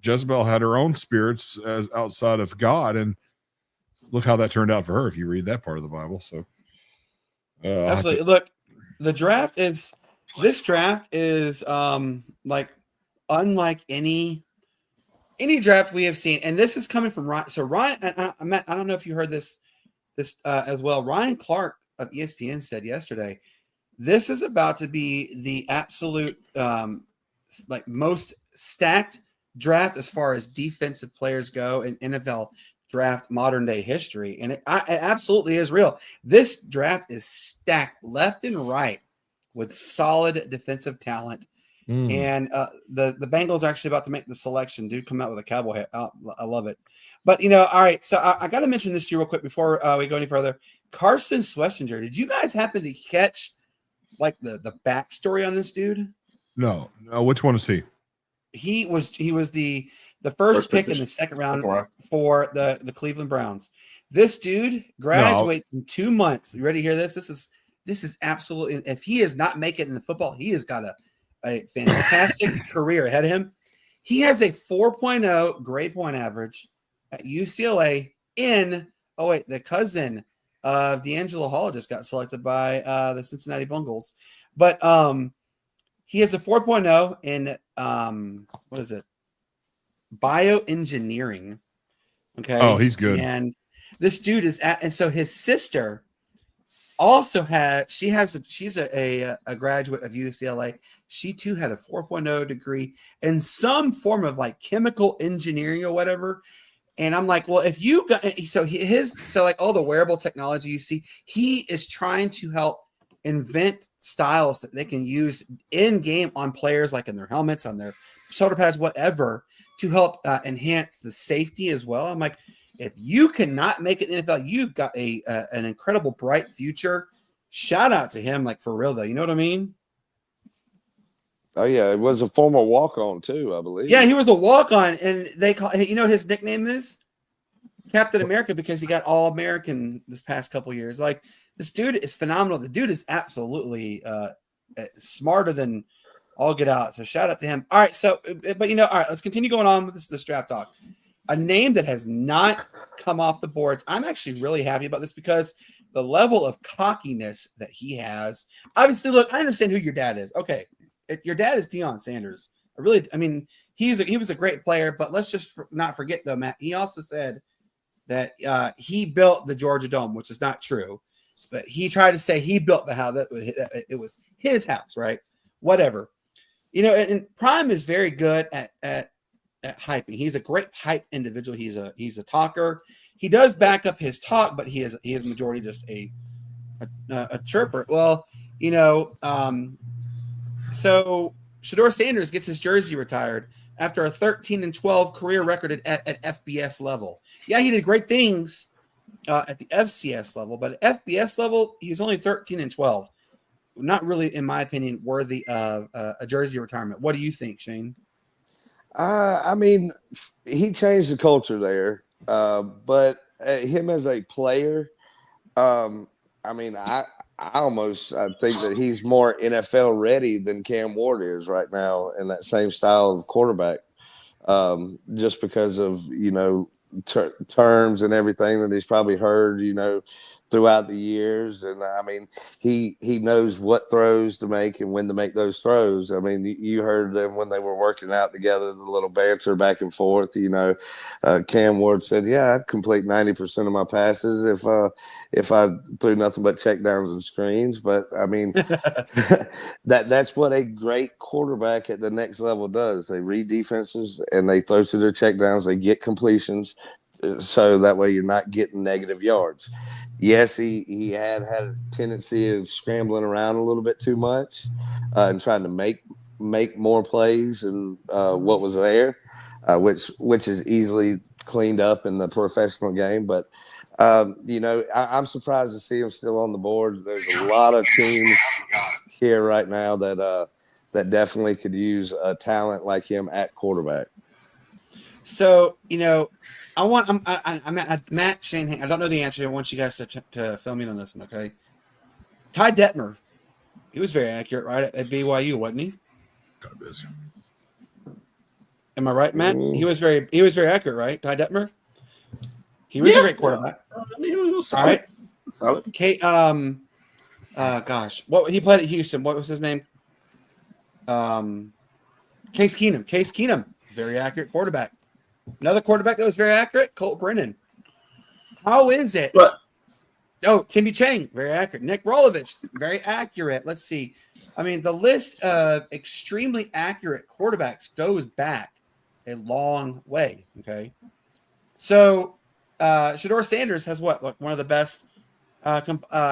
Jezebel had her own spirits as outside of God, and look how that turned out for her. If you read that part of the Bible, so absolutely. Look, this draft is unlike any draft we have seen, and this is coming from Ryan. So Ryan, Matt, I don't know if you heard this as well. Ryan Clark of ESPN said yesterday, this is about to be the absolute most stacked draft as far as defensive players go in NFL draft modern day history, and it absolutely is real. This draft is stacked left and right with solid defensive talent. And the Bengals are actually about to make the selection. Dude, come out with a cowboy hat. I love it. But all right. So I got to mention this to you real quick before we go any further. Carson Schlesinger. Did you guys happen to catch the backstory on this dude? No. Which one is he? he was the first pick in the second round for the Cleveland Browns. This dude graduates in 2 months. You ready to hear this? This is absolutely, if he is not making it in the football, he has got a fantastic career ahead of him. He has a 4.0 grade point average at UCLA the cousin of D'Angelo Hall just got selected by the Cincinnati Bengals. But he has a 4.0 in what is it? Bioengineering. Okay. Oh, he's good. And this dude and so his sister also she's a graduate of UCLA. She too had a 4.0 degree in some form of like chemical engineering or whatever. And I'm like, well, if you got so like all the wearable technology you see, he is trying to help invent styles that they can use in game on players, like in their helmets, on their shoulder pads, whatever, to help enhance the safety as well. I'm like, if you cannot make it in the NFL, you've got an incredible bright future. Shout out to him, like for real though. You know what I mean? Oh yeah, it was a former walk-on too, I believe. Yeah, he was a walk-on, and they call what his nickname is? Captain America, because he got All-American this past couple years. Like, this dude is phenomenal. The dude is absolutely smarter than all get out. So shout out to him. All right, so but all right, let's continue going on with this draft talk. A name that has not come off the boards. I'm actually really happy about this because the level of cockiness that he has. Obviously, look, I understand who your dad is. Okay. Your dad is Deion Sanders. He was a great player, but let's just not forget though, Matt. He also said that he built the Georgia Dome, which is not true. But he tried to say he built the house. That it was his house, right? Whatever. And Prime is very good at hyping. He's a great hype individual. He's a talker. He does back up his talk, but he is majority just a chirper. Well, so Shedeur Sanders gets his jersey retired after a 13-12 career record at FBS level. Yeah, he did great things at the FCS level, but at FBS level, he's only 13-12. Not really, in my opinion, worthy of a jersey retirement. What do you think, Shane? He changed the culture there, but him as a player, I think that he's more NFL ready than Cam Ward is right now in that same style of quarterback, just because of, terms and everything that he's probably heard, throughout the years. And he knows what throws to make and when to make those throws. You heard them when they were working out together, the little banter back and forth. Cam Ward said, yeah, I'd complete 90% of my passes if I threw nothing but checkdowns and screens. But that's what a great quarterback at the next level does. They read defenses and they throw to their checkdowns. They get completions, so that way you're not getting negative yards. Yes, he had a tendency of scrambling around a little bit too much and trying to make more plays than what was there, which is easily cleaned up in the professional game. But I'm surprised to see him still on the board. There's a lot of teams here right now that definitely could use a talent like him at quarterback. So I'm at Matt, Shane. I don't know the answer. I want you guys to fill me in on this one, okay? Ty Detmer, he was very accurate, right, at BYU, wasn't he? God bless you. Am I right, Matt? He was very accurate, right? Ty Detmer. He was a great quarterback. He was solid. All right. Solid. Okay. What he played at Houston? What was his name? Case Keenum. Case Keenum, very accurate quarterback. Another quarterback that was very accurate, Colt Brennan. How is it? Timmy Chang, very accurate. Nick Rolovich, very accurate. Let's see. The list of extremely accurate quarterbacks goes back a long way. Okay. So Shedeur Sanders has one of the best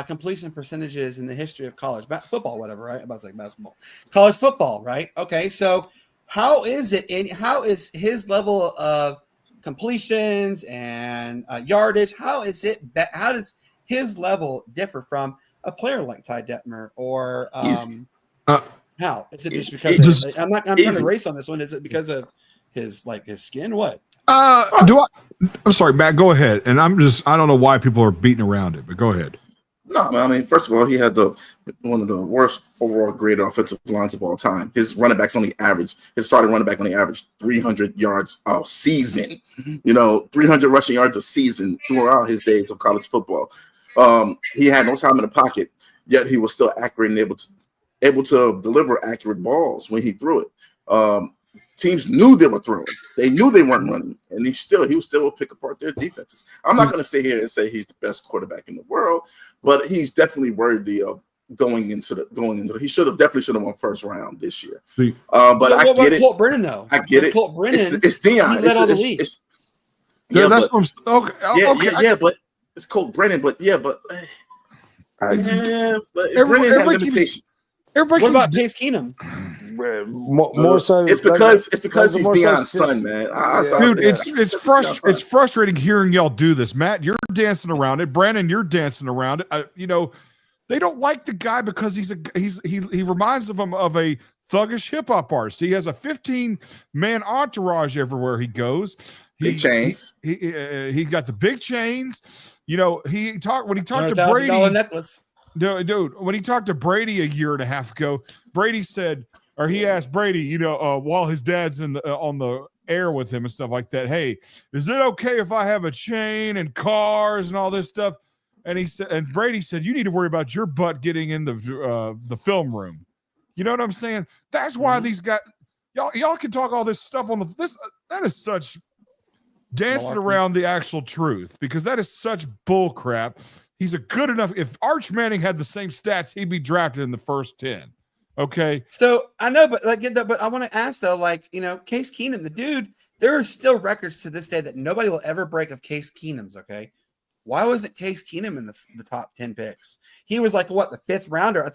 completion percentages in the history of college football, whatever, right? I'm about to say basketball. College football, right? Okay. So how is his level of completions and yardage? How does his level differ from a player like Ty Detmer or How is it just because I'm trying to race on this one? Is it because of his skin? What? I'm sorry, Matt, go ahead. And I don't know why people are beating around it, but go ahead. No, I mean, first of all, he had one of the worst overall graded offensive lines of all time. His starting running back only averaged 300 yards a season. 300 rushing yards a season throughout his days of college football. He had no time in the pocket, yet he was still accurate and able to deliver accurate balls when he threw it. Teams knew they were throwing. They knew they weren't running, and he was still pick apart their defenses. I'm not going to sit here and say he's the best quarterback in the world, but he's definitely worthy of going into. He definitely should have won first round this year. But so I get it. Colt Brennan though. I get it. Colt Brennan. It's Deion. He led all the league. That's what I'm. Okay. But it's Colt Brennan. But Brennan had limitations. What about Case Keenum? More so, it's because he's Deion's son, man. Dude, it's frustrating hearing y'all do this. Matt, you're dancing around it. Brandon, you're dancing around it. They don't like the guy because he reminds them of a thuggish hip hop artist. He has a 15-man entourage everywhere he goes. Big chains. He got the big chains. When he talked to Brady. Necklace. No, dude, when he talked to Brady a year and a half ago, Brady said, or he asked Brady, while his dad's on the air with him and stuff like that, hey, is it okay if I have a chain and cars and all this stuff? And Brady said, you need to worry about your butt getting in the film room. You know what I'm saying? That's why these guys, y'all can talk all this stuff on that is such dancing around the actual truth, because that is such bull crap. He's a good enough. If Arch Manning had the same stats, he'd be drafted in the first 10. Okay. So I know, but I want to ask though, Case Keenum, the dude, there are still records to this day that nobody will ever break of Case Keenum's. Okay. Why wasn't Case Keenum in the top 10 picks? He was the fifth rounder.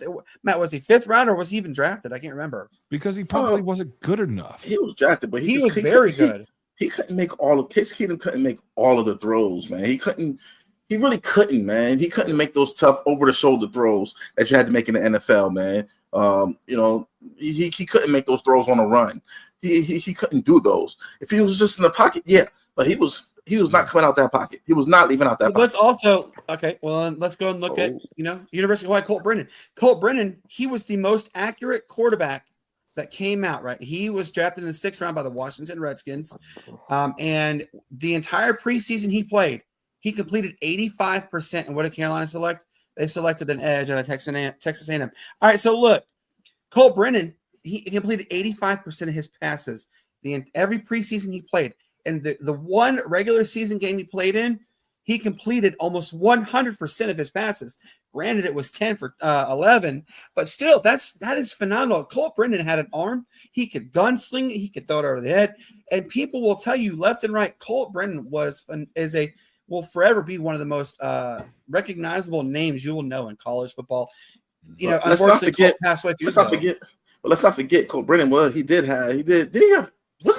Matt, was he fifth rounder or was he even drafted? I can't remember. Because he probably wasn't good enough. He was drafted, but he was very good. He couldn't make Case Keenum couldn't make all of the throws, man. He really couldn't, man. He couldn't make those tough over-the-shoulder throws that you had to make in the NFL, man. He couldn't make those throws on a run. He couldn't do those. If he was just in the pocket, yeah, but he was not coming out that pocket. He was not leaving out that pocket. Let's also let's go and look at University of Hawaii Colt Brennan. Colt Brennan, he was the most accurate quarterback that came out, right? He was drafted in the 6th round by the Washington Redskins, and the entire preseason he played, he completed 85%. And what did Carolina select? They selected an edge out of Texas A&M. All right, so look, Colt Brennan, he completed 85% of his passes every preseason he played. And the one regular season game he played in, he completed almost 100% of his passes. Granted, it was 10 for 11, but still, that is phenomenal. Colt Brennan had an arm. He could gunsling it. He could throw it over the head. And people will tell you left and right, Colt Brennan will forever be one of the most recognizable names you will know in college football. Unfortunately, Colt passed away a few years ago. But let's not forget Colt Brennan. Well, wasn't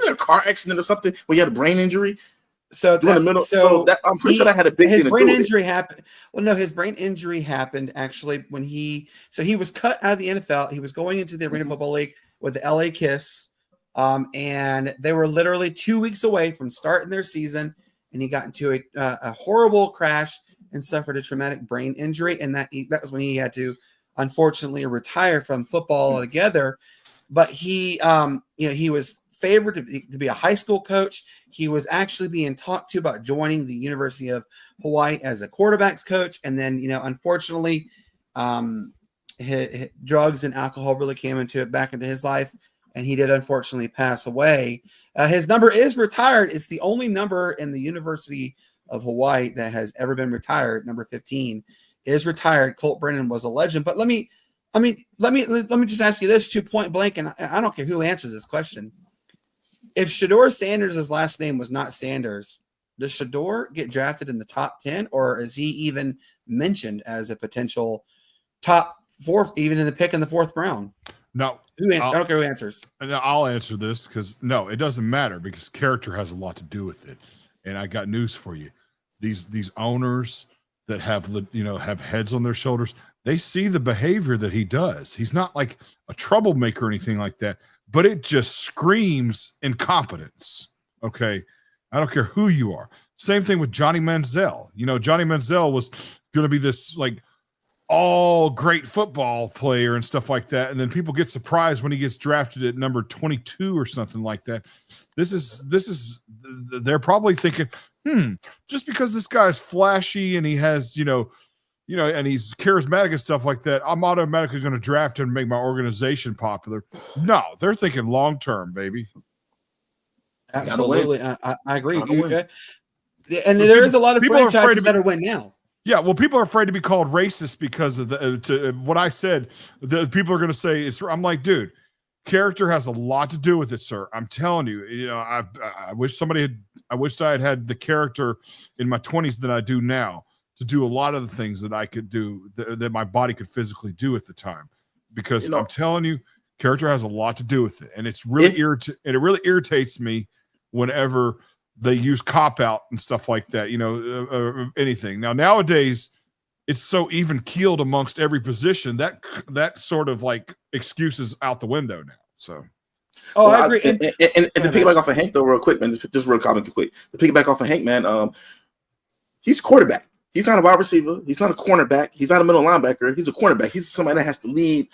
there a car accident or something where he had a brain injury? I'm pretty sure that had a big his brain injury happened. Well, no, his brain injury happened actually when he was cut out of the NFL. He was going into the Arena Football League with the LA Kiss, and they were literally 2 weeks away from starting their season. And he got into a horrible crash and suffered a traumatic brain injury. And that was when he had to, unfortunately, retire from football altogether. But he was favored to be a high school coach. He was actually being talked to about joining the University of Hawaii as a quarterbacks coach. And then, unfortunately, drugs and alcohol really came back into his life. And he did unfortunately pass away. His number is retired. It's the only number in the University of Hawaii that has ever been retired. Number 15 is retired. Colt Brennan was a legend. But let me just ask you this, to point blank, and I don't care who answers this question. If Shedeur Sanders' last name was not Sanders, does Shedeur get drafted in the top 10, or is he even mentioned as a potential top 4, even in the pick in the 4th round? No. I don't care who answers. I'll answer this because no, it doesn't matter, because character has a lot to do with it. And I got news for you. These owners, that have heads on their shoulders. They see the behavior that he does. He's not like a troublemaker or anything like that, but it just screams incompetence. Okay. I don't care who you are. Same thing with Johnny Manziel. Johnny Manziel was going to be this like all great football player and stuff like that. And then people get surprised when he gets drafted at number 22 or something like that. They're probably thinking, just because this guy's flashy and he has, and he's charismatic and stuff like that, I'm automatically going to draft him and make my organization popular. No, they're thinking long-term, baby. Absolutely. I agree. And there is a lot of franchises that are win now. Yeah, well, people are afraid to be called racist because of what I said. The people are going to say I'm like, dude, character has a lot to do with it, sir. I'm telling you. I wish I had the character in my 20s that I do now to do a lot of the things that I could do that my body could physically do at the time. Because I'm telling you, character has a lot to do with it, and it really irritates me whenever they use cop out and stuff like that, anything. Now, nowadays, it's so even keeled amongst every position that sort of like excuses out the window now. So, I agree. And to piggyback off of Hank though, real quick, man, just real comment quick. To piggyback off of Hank, man, he's quarterback. He's not a wide receiver. He's not a cornerback. He's not a middle linebacker. He's a cornerback. He's somebody that has to lead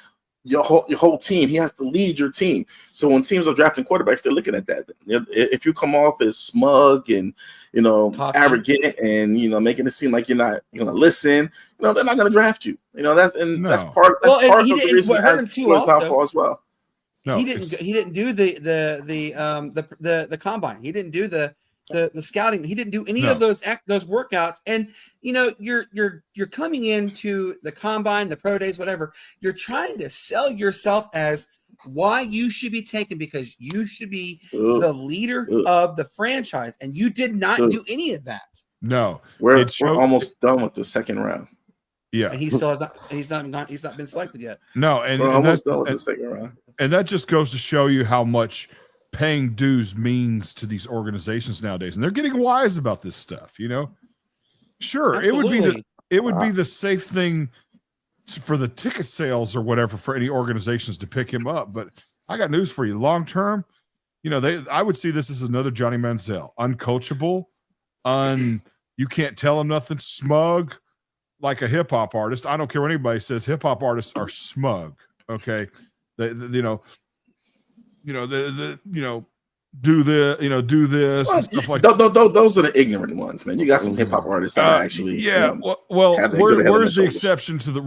your whole team. He has to lead your team. So when teams are drafting quarterbacks, they're looking at that. If you come off as smug and arrogant and making it seem like you're not going to listen, they're not going to draft you. That's part. That's part of the reason hurt him too. Also, as well. No, he didn't do the combine. He didn't do the scouting. He didn't do any of those workouts. And you're coming into the combine, the pro days, whatever. You're trying to sell yourself as why you should be taken, because you should be the leader of the franchise, and you did not do any of that. No, we're almost done with the second round. Yeah, and he still has not. He's not been selected yet. No, and that's done with the second round. And that just goes to show you how much paying dues means to these organizations nowadays, and they're getting wise about this stuff. Sure, absolutely. it would be the safe thing for the ticket sales or whatever for any organizations to pick him up. But I got news for you. Long term, I would see this as another Johnny Manziel, uncoachable, you can't tell him nothing, smug, like a hip hop artist. I don't care what anybody says. Hip hop artists are smug. Okay, do this and stuff like that. Those are the ignorant ones, man. You got some hip hop artists that are actually where's the exception to the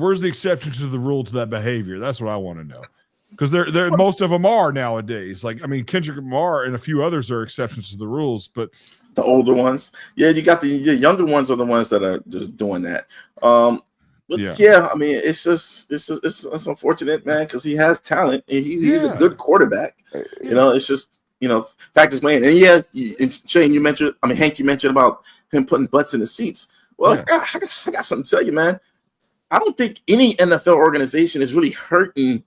rule to that behavior? That's what I want to know, because they're most of them are nowadays. Like, I mean, Kendrick Lamar and a few others are exceptions to the rules, but the older ones, you got the younger ones are the ones that are just doing that. But I mean, it's unfortunate, man, because he has talent. He's a good quarterback. It's just fact is playing. And Shane, you mentioned. I mean, Hank, you mentioned about him putting butts in the seats. Well, I got something to tell you, man. I don't think any NFL organization is really hurting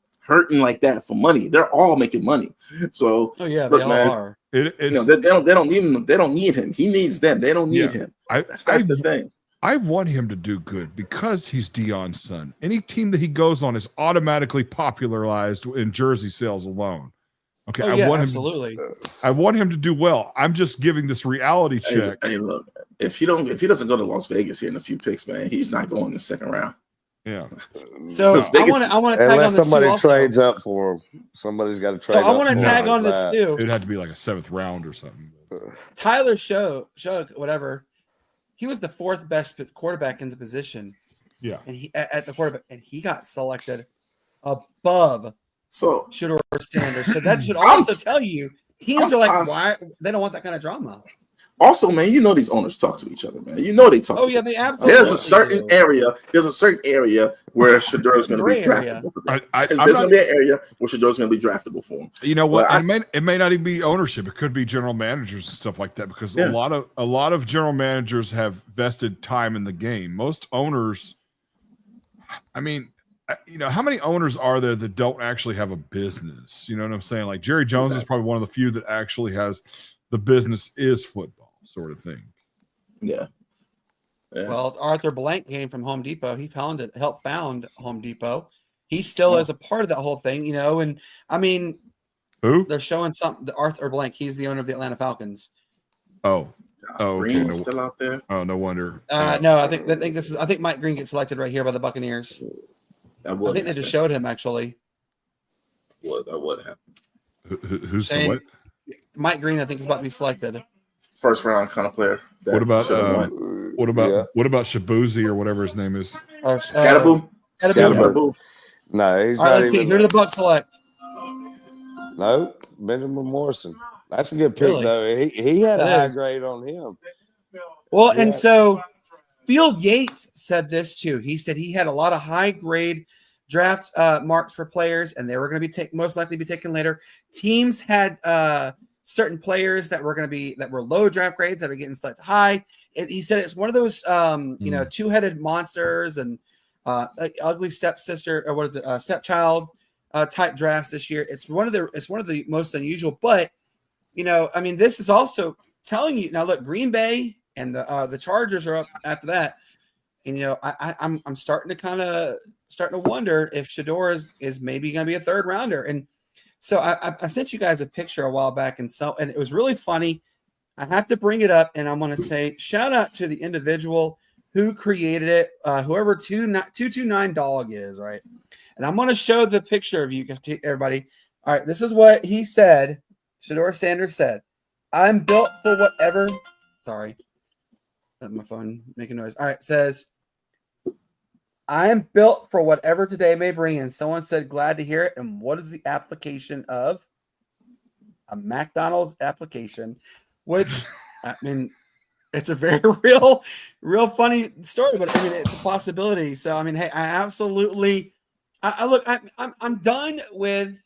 like that for money. They're all making money. So they all are. They don't need him. They don't need him. He needs them. They don't need him. That's the thing. I want him to do good because he's Deion's son. Any team that he goes on is automatically popularized in jersey sales alone. Okay, I want him to do well. I'm just giving this reality check. Hey, look, if he doesn't go to Las Vegas here in a few picks, man, he's not going in the second round. Yeah. So I want to tag on this somebody trades up for him. Somebody's got to trade. So I want to tag on this too. It'd have to be like a 7th round or something. Tyler Show, whatever. He was the 4th best quarterback in the position. Yeah. And he at the quarterback, and he got selected above Shedeur Sanders. So that should also tell you teams are like, why they don't want that kind of drama. Also, man, these owners talk to each other, man. They talk. Oh yeah, they absolutely. There's a certain area where Shedeur is going to be draftable. There's going to be an area where Shedeur is going to be draftable for him. You know what? It may not even be ownership. It could be general managers and stuff like that, because a lot of general managers have vested time in the game. Most owners, I mean, how many owners are there that don't actually have a business? You know what I'm saying? Like Jerry Jones is probably one of the few that actually has the business is football sort of thing. Yeah. Yeah. Well, Arthur Blank came from Home Depot. He helped found Home Depot. He still is a part of that whole thing, you know. And I mean, who? they're showing something. The Arthur Blank. He's the owner of the Atlanta Falcons. Oh, okay. Green still out there. Oh, no wonder. No, I think Mike Green gets selected right here by the Buccaneers. I think they just showed him actually. What happened? Who's the what? Mike Green, I think, is about to be selected. First round kind of player. What about Shabuzi or whatever his name is? Scatterboo? Scatterboo. No, he's not let's see. Who did the Bucs select? No, Benjamin Morrison. That's a good pick, though. He had a high grade on him. Well, and so Field Yates said this too. He said he had a lot of high grade draft marks for players, and they were going to be most likely be taken later. Teams had certain players that were low draft grades that are getting selected high. He said it's one of those two-headed monsters and ugly stepsister, or what is it, stepchild type drafts this year. It's one of the most unusual, but I mean, this is also telling you now. Look, Green Bay and the Chargers are up after that, and I'm starting to wonder if Shedeur is maybe going to be a third rounder. And so I sent you guys a picture a while back, and it was really funny. I have to bring it up, and I'm going to say shout out to the individual who created it, whoever 229 Dog is, right? And I'm going to show the picture of you, everybody. All right, this is what he said. Shedeur Sanders said, "I'm built for whatever." Sorry, let my phone making noise. All right, it says, "I am built for whatever today may bring." And someone said, "Glad to hear it." And what is the application of a McDonald's application? Which, I mean, it's a very real funny story, but I mean, it's a possibility. So, I mean, hey, I absolutely, I'm done with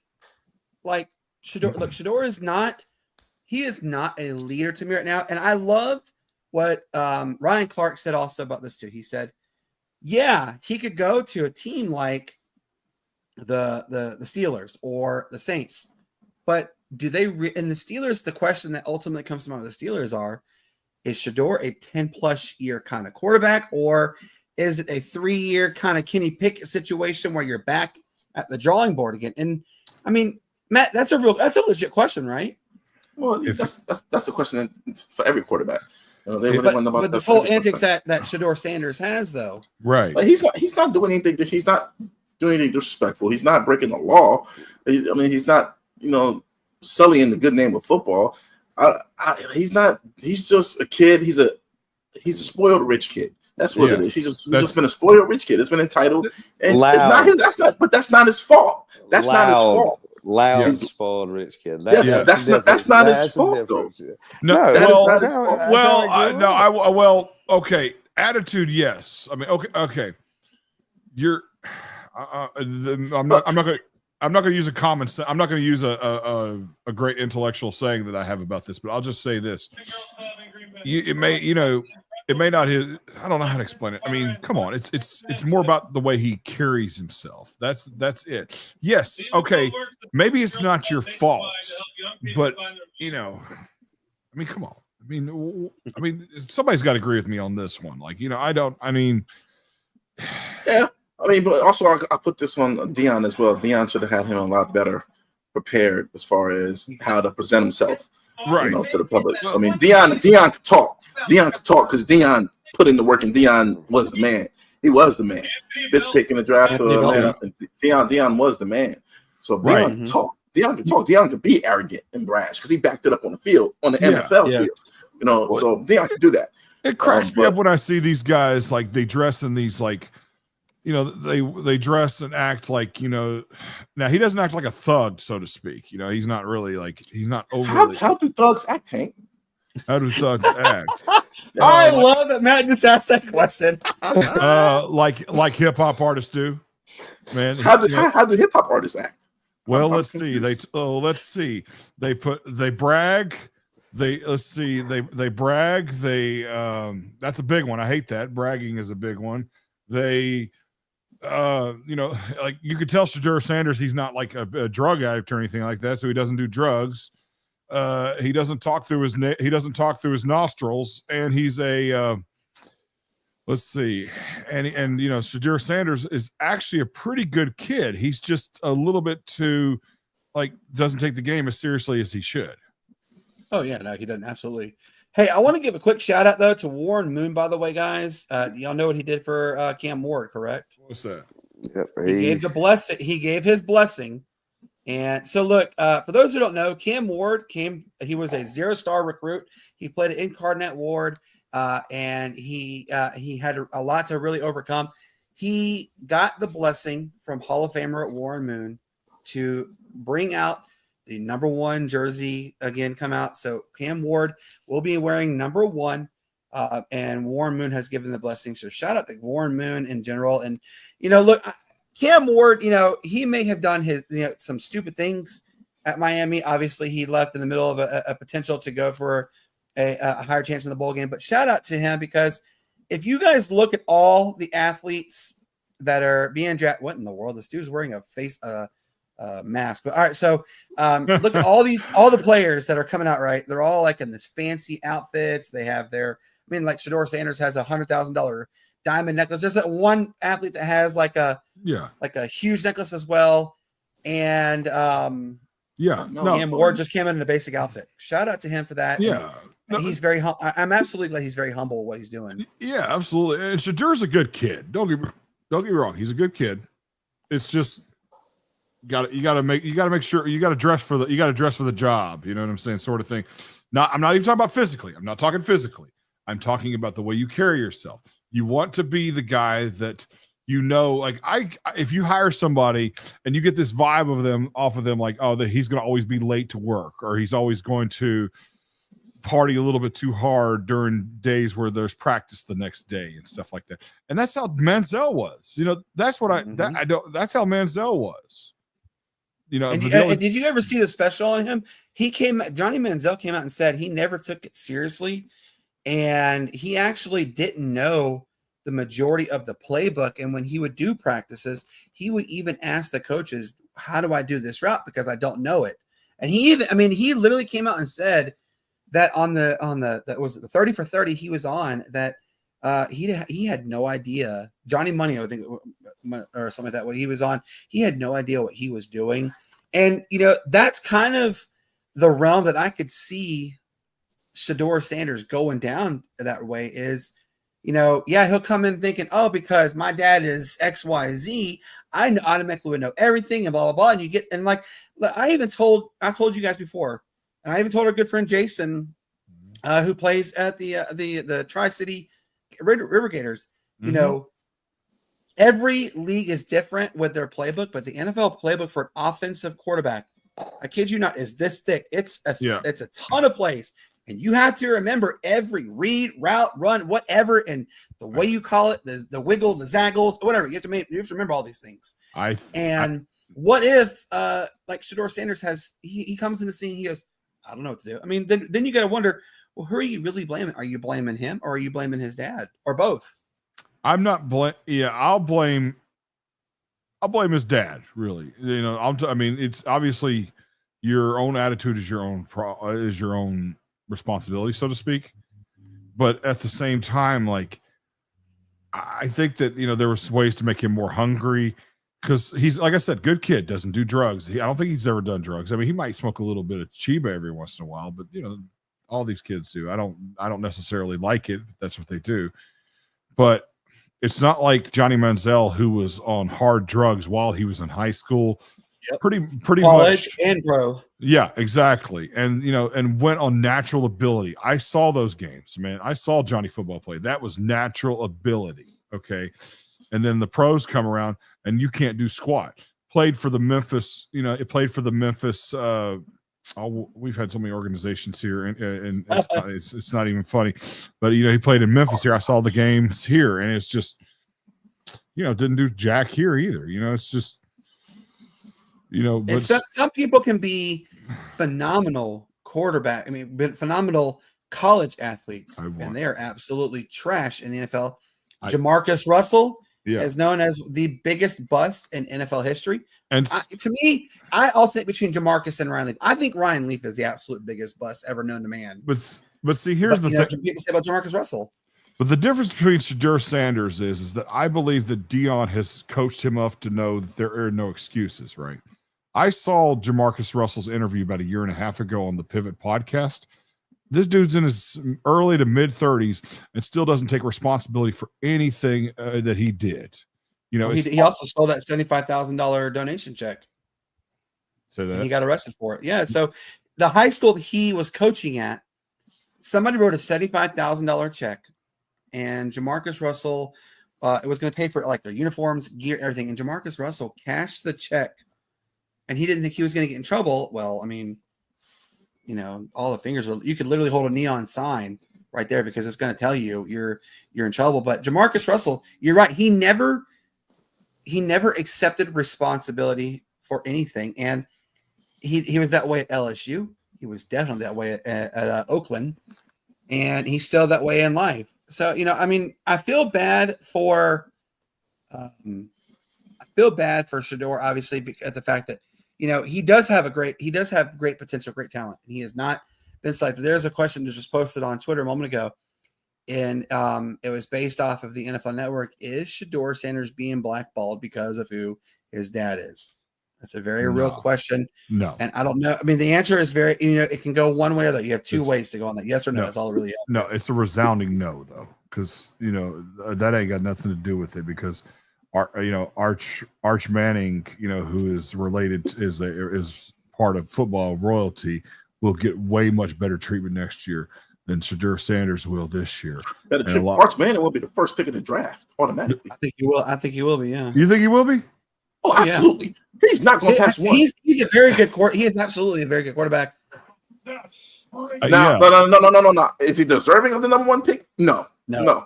like Shedeur. Look, Shedeur is not a leader to me right now. And I loved what Ryan Clark said also about this too. He said, yeah, he could go to a team like the Steelers or the Saints, but do they in the Steelers, the question that ultimately comes to mind with the Steelers is Shedeur a 10+ year kind of quarterback, or is it a 3-year kind of Kenny Pickett situation where you're back at the drawing board again? And I mean, Matt, that's a legit question, right? Well, that's the question for every quarterback. But this whole antics that Shedeur Sanders has, though, right? Like he's not doing anything. He's not doing anything disrespectful. He's not breaking the law. He's not sullying the good name of football. He's not. He's just a kid. He's a spoiled rich kid. That's what it is. He's just been a spoiled rich kid. It's been entitled, and it's not his. That's not his fault. That's not his fault. Loud, spoiled rich kid. That's not his fault, though. No, that is not his fault. Well, okay. Attitude, yes. I mean, okay. You're. I'm not going to use a common sense. I'm not going to use a great intellectual saying that I have about this, but I'll just say this. It may not hit. I don't know how to explain it. I mean, come on. It's more about the way he carries himself. That's it. Yes. Okay. Maybe it's not your fault, but I mean, come on. I mean, somebody's got to agree with me on this one. Like, yeah. I mean, but also I put this on Deion as well. Deion should have had him a lot better prepared as far as how to present himself, right? To the public. I mean, Deion could talk. Deion could talk because Deion put in the work, and Deion was the man. He was the man. Fifth pick in the draft to Atlanta. Deion was the man. So Deion could talk. Deion could talk. Deion could be arrogant and brash because he backed it up on the field, on the NFL field. So Deion could do that. It cracks me up when I see these guys like they dress in these like. They dress and act like, now he doesn't act like a thug, so to speak. He's not really he's not overly. How do thugs act, Hank? How do thugs act? I love that Matt just asked that question. like hip hop artists do, man. How do hip hop artists act? Well, let's see. They brag. They brag. That's a big one. I hate that. Bragging is a big one. They. Like you could tell Shedeur Sanders, he's not like a drug addict or anything like that. So he doesn't do drugs. He doesn't talk through his nostrils, and he's a let's see. And you know, Shadur Sanders is actually a pretty good kid. He's just a little bit too doesn't take the game as seriously as he should. Oh yeah, no, he doesn't. Absolutely. Hey, I want to give a quick shout out though to Warren Moon, by the way, guys. Y'all know what he did for Cam Ward, correct? What's that? Yep, He gave the blessing. He gave his blessing. And so look, for those who don't know, Cam Ward he was a 0-star recruit. He played at Incarnate Ward, and he had a lot to really overcome. He got the blessing from Hall of Famer Warren Moon to bring out the number 1 jersey again, come out. So Cam Ward will be wearing number 1, and Warren Moon has given the blessing. So shout out to Warren Moon in general. And, you know, look, Cam Ward, you know, he may have done some stupid things at Miami. Obviously, he left in the middle of a potential to go for a higher chance in the bowl game. But shout out to him, because if you guys look at all the athletes that are being drafted, what in the world? This dude's wearing a face mask. But all right, so look at all the players that are coming out, right? They're all like in this fancy outfits. They have like Shadur Sanders has $100,000 diamond necklace. There's that one athlete that has like a huge necklace as well. And Cam Ward just came in a basic outfit. Shout out to him for that. Yeah. He's very I'm absolutely glad he's very humble what he's doing. Yeah, absolutely. And Shadur's a good kid. Don't get me wrong. He's a good kid. It's just you got to make sure you got to dress for the job. You know what I'm saying? Sort of thing. I'm not even talking about physically. I'm not talking physically. I'm talking about the way you carry yourself. You want to be the guy that, you know, like if you hire somebody and you get this vibe off of them, like, oh, that he's going to always be late to work, or he's always going to party a little bit too hard during days where there's practice the next day and stuff like that. And that's how Manziel was. You know, that's what that's how Manziel was. You know, and did you ever see the special on him? Johnny Manziel came out and said he never took it seriously. And he actually didn't know the majority of the playbook. And when he would do practices, he would even ask the coaches, how do I do this route? Because I don't know it. And he literally came out and said that on the 30 for 30 he was on, that he had no idea. Johnny Money, I think, or something like that, what he was on, he had no idea what he was doing. And, you know, that's kind of the realm that I could see Shadur Sanders going down that way is, you know, yeah, he'll come in thinking, oh, because my dad is XYZ, I automatically would know everything and blah, blah, blah. And you get, and like, I told you guys before, and I even told our good friend Jason, who plays at the Tri-City River Gators, you know, every league is different with their playbook, but the NFL playbook for an offensive quarterback, I kid you not, is this thick. It's a ton of plays. And you have to remember every read, route, run, whatever, and the way you call it, the wiggle, the zaggles, whatever. You have to remember all these things. What if, like Shadur Sanders he comes in the scene, he goes, I don't know what to do. I mean, then you got to wonder, well, who are you really blaming? Are you blaming him, or are you blaming his dad, or both? I'm not I'll blame his dad, really. You know, it's obviously your own attitude is your own responsibility, so to speak. But at the same time, like, I think that, you know, there was ways to make him more hungry, because he's, like I said, good kid, doesn't do drugs. I don't think he's ever done drugs. I mean, he might smoke a little bit of Chiba every once in a while, but, you know, all these kids do. I don't necessarily like it, but that's what they do. But it's not like Johnny Manziel, who was on hard drugs while he was in high school. Yep. Pretty college much, and pro. Yeah, exactly. And, you know, and went on natural ability. I saw those games, man. I saw Johnny football play. That was natural ability. Okay. And then the pros come around and you can't do squat. Played for the Memphis, you know, we've had so many organizations here, and it's not even funny, but, you know, he played in Memphis here. I saw the games here, and it's just, you know, didn't do jack here either. You know, it's just, you know, but some people can be phenomenal quarterback. I mean, phenomenal college athletes, and they are absolutely trash in the NFL. Jamarcus Russell is known as the biggest bust in NFL history. And to me, I alternate between Jamarcus and Ryan Leaf. I think Ryan Leaf is the absolute biggest bust ever known to man. But see, here's the thing. People say about Jamarcus Russell. But the difference between Shedeur Sanders is that I believe that Deion has coached him up to know that there are no excuses, right? I saw Jamarcus Russell's interview about a year and a half ago on the Pivot podcast. This dude's in his early to mid 30s and still doesn't take responsibility for anything that he did. You know, he also stole that $75,000 donation check. So that he got arrested for it. Yeah. So the high school that he was coaching at, somebody wrote a $75,000 check, and Jamarcus Russell, it was going to pay for like their uniforms, gear, everything. And Jamarcus Russell cashed the check, and he didn't think he was going to get in trouble. Well, I mean, you know, all the fingers are, you could literally hold a neon sign right there because it's going to tell you you're in trouble. But Jamarcus Russell, you're right. He never accepted responsibility for anything. And he was that way at LSU. He was definitely that way at Oakland, and he's still that way in life. So, you know, I mean, I feel bad for Shedeur, obviously, at the fact that, you know, he does have great potential, great talent. And he has not been selected. There's a question that was just posted on Twitter a moment ago, and it was based off of the NFL Network. Is Shedeur Sanders being blackballed because of who his dad is? That's a very real question. No. And I don't know. I mean, the answer is very, you know, it can go one way or the other. You have two ways to go on that. Yes or no. That's all it really is. No, it's a resounding no, though, because, you know, that ain't got nothing to do with it, because Arch Manning, you know, who is related, is part of football royalty, will get way much better treatment next year than Shedeur Sanders will this year. Better treatment. Arch Manning will be the first pick in the draft automatically. I think he will. I think he will be. Yeah. You think he will be? Oh, absolutely. Yeah. He's not going to pass one. He's a very good He is absolutely a very good quarterback. No. Is he deserving of the number one pick? No,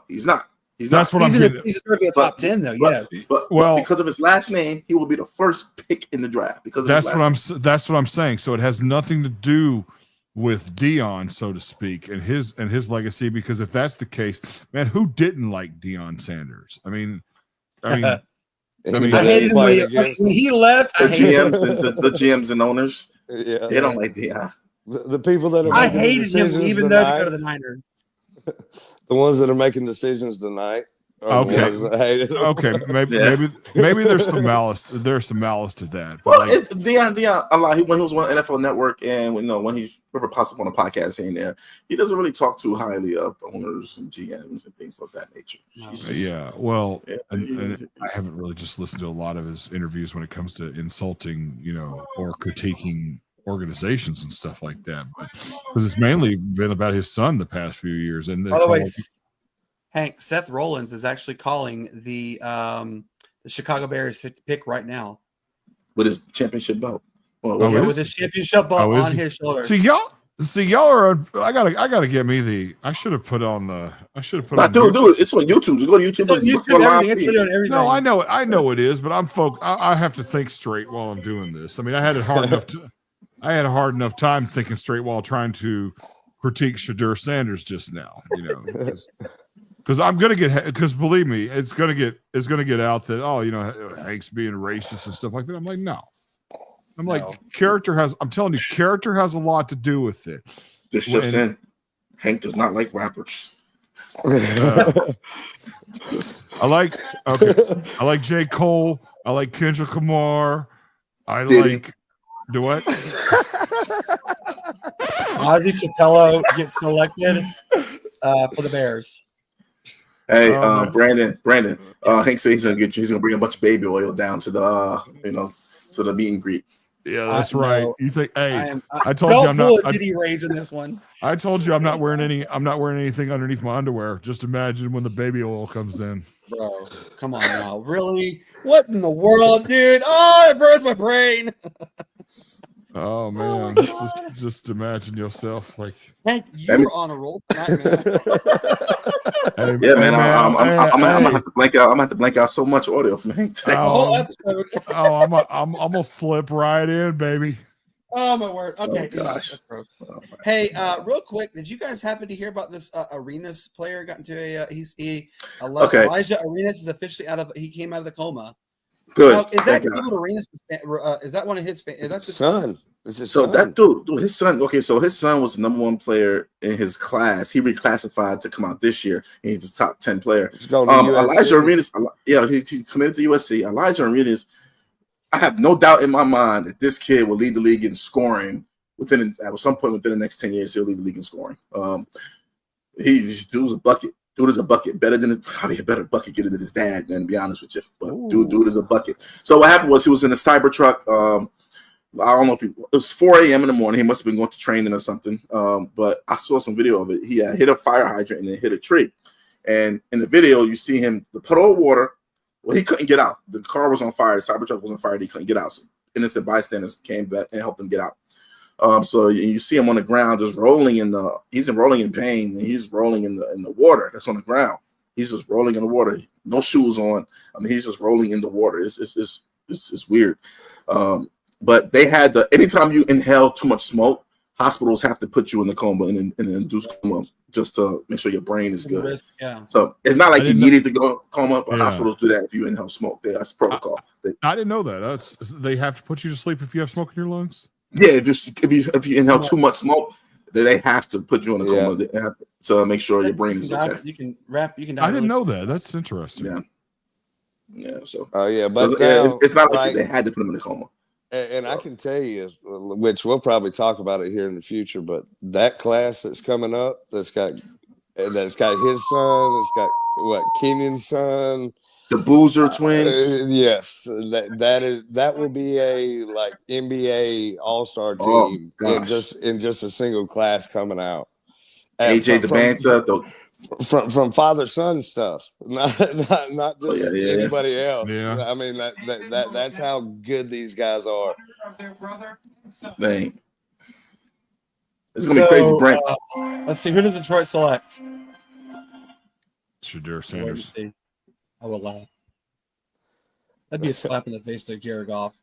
he's not. He's That's not. what he's I'm getting. He's deserving of top 10, though. Yes. But because of his last name, he will be the first pick in the draft. Because of that's what I'm saying. So it has nothing to do with Deion, so to speak, and his legacy. Because if that's the case, man, who didn't like Deion Sanders? I mean. I hated him when he left. The GMs and owners, they don't like Deion. The people that are I hated him even though they go to the Niners. The ones that are making decisions tonight. Okay, maybe there's some malice. There's some malice to that. Well, it's Deion a lot. When he was on NFL Network, and when he's ever possible on a podcast here and there, he doesn't really talk too highly of the owners and GMs and things of that nature. And I haven't really just listened to a lot of his interviews when it comes to insulting, you know, or critiquing organizations and stuff like that. Because it's mainly been about his son the past few years. And by the way, Hank, Seth Rollins is actually calling the Chicago Bears to pick right now with his championship belt. With his championship belt on his shoulder. See y'all are. I gotta get me the. I should have put on the. Do it. It's on YouTube. Just go to YouTube. It's on YouTube. Everything. No, I know it is, but I have to think straight while I'm doing this. I mean, I had a hard enough time thinking straight while trying to critique Shedeur Sanders just now. You know. Because I'm gonna get, because believe me, it's gonna get out that, oh, you know, Hank's being racist and stuff like that. I'm like, no. Character has a lot to do with it. Just in, Hank does not like rappers. I like J. Cole. I like Kendrick Lamar. Do what? Ozzy Chappello gets selected for the Bears. Hey, Brandon. Hank said he's gonna bring a bunch of baby oil down to the to the meet and greet. Yeah, that's right. No, you think? Hey, I told you I'm not. Did he rage in this one? I told you I'm not wearing anything underneath my underwear. Just imagine when the baby oil comes in. Bro, come on now, really? What in the world, dude? Oh, it burns my brain. Oh man, just imagine yourself like. Hank, you're on a roll tonight, man. I'm gonna have to blank out. I'm gonna have to blank out so much audio from Hank today. The whole episode. I'm gonna slip right in, baby. Oh my word. Okay, gosh. That's gross. Hey, real quick, did you guys happen to hear about this Arenas player got into Elijah Arenas is officially he came out of the coma. Good. Now, is that David Arenas? Is that one of his? Is that his son? So that dude, his son. Okay, so his son was the #1 player in his class. He reclassified to come out this year, and he's the top 10 player. Elijah Arenas, he committed to USC. Elijah Arenas, I have no doubt in my mind that this kid will lead the league in scoring at some point within the next 10 years. He'll lead the league in scoring. Dude's a bucket. Dude is a bucket. Probably a better bucket getter than his dad, man, to be honest with you. But dude is a bucket. So what happened was he was in a cyber truck. I don't know if it was 4 a.m. in the morning. He must have been going to training or something. But I saw some video of it. He hit a fire hydrant and then hit a tree. And in the video, you see him, the puddle of water. Well, he couldn't get out. The car was on fire. The cyber truck was on fire. And he couldn't get out. So innocent bystanders came back and helped him get out. So you see him on the ground, just rolling he's rolling in pain, and he's rolling in the water that's on the ground. He's just rolling in the water, no shoes on. I mean, he's just rolling in the water. It's weird. But they had anytime you inhale too much smoke, hospitals have to put you in the coma in an induced coma just to make sure your brain is good. Yeah. So it's not like you needed to go coma, but hospitals do that if you inhale smoke. That's protocol. I didn't know that. They have to put you to sleep if you have smoke in your lungs. Yeah, just if you inhale too much smoke, then they have to put you in a coma. They have to make sure your brain is okay. You can die. I didn't know that. That's interesting. Yeah. So. But it's not like they had to put him in a coma. And I can tell you, which we'll probably talk about it here in the future, but that class that's coming up, that's got his son, it's got Kenyon's son, the Boozer twins. Yes, that will be a NBA All-Star team in just a single class coming out. AJ DeBanta, from father-son stuff, not just anybody else. Yeah. I mean that's how good these guys are. Dang. It's gonna be crazy, Brent. Let's see, who does Detroit select? Shedeur Sanders. I will laugh. That'd be a slap in the face to Jared Goff.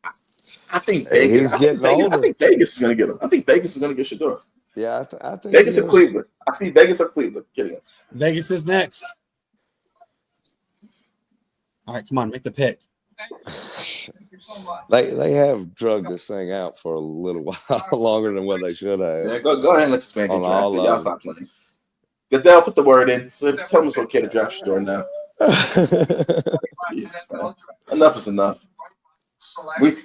I think Vegas. I think Vegas is gonna get him. I think Vegas is gonna get Shedeur. Yeah, I think Vegas or Cleveland. I see Vegas or Cleveland getting it. Vegas is next. All right, come on, make the pick. They have drugged this thing out for a little while longer than what they should have. Yeah, go ahead and let this man get drafted. Y'all stop playing. Goodell put the word in. So tell him it's okay to draft Shedeur now. Jesus, man. Enough is enough. We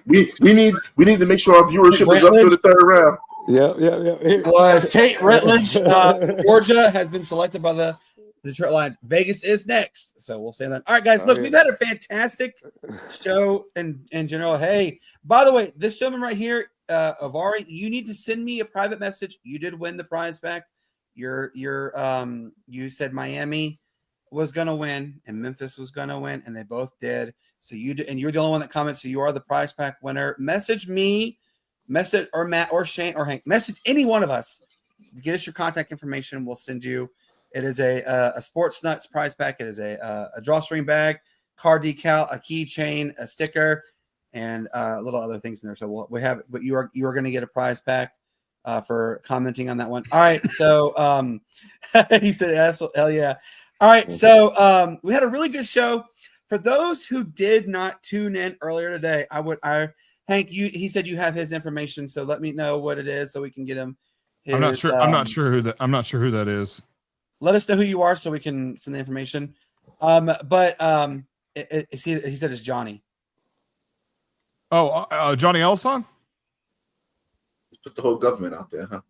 need to make sure our viewership is up to the third round. Yeah. It was Tate Rutledge. Georgia has been selected by the Detroit Lions. Vegas is next. So we'll say that. All right, guys, look, we've had a fantastic show in general. Hey, by the way, this gentleman right here, Avari, you need to send me a private message. You did win the prize back. You said Miami was going to win and Memphis was going to win, and they both did. So you did, and you're the only one that comments. So you are the prize pack winner. Message me. Message or Matt or Shane or Hank. Message any one of us. Get us your contact information. We'll send you. It is a Sportz Nutz prize pack. It is a drawstring bag, card decal, a keychain, a sticker, and little other things in there. So we have. But you are going to get a prize pack for commenting on that one. All right. So he said, "Hell yeah!" All right. So we had a really good show. For those who did not tune in earlier today, Hank, he said you have his information, so let me know what it is so we can get him. I'm not sure who that is. Let us know who you are so we can send the information. He said it's Johnny. Oh, Johnny Elson? Let's put the whole government out there, huh?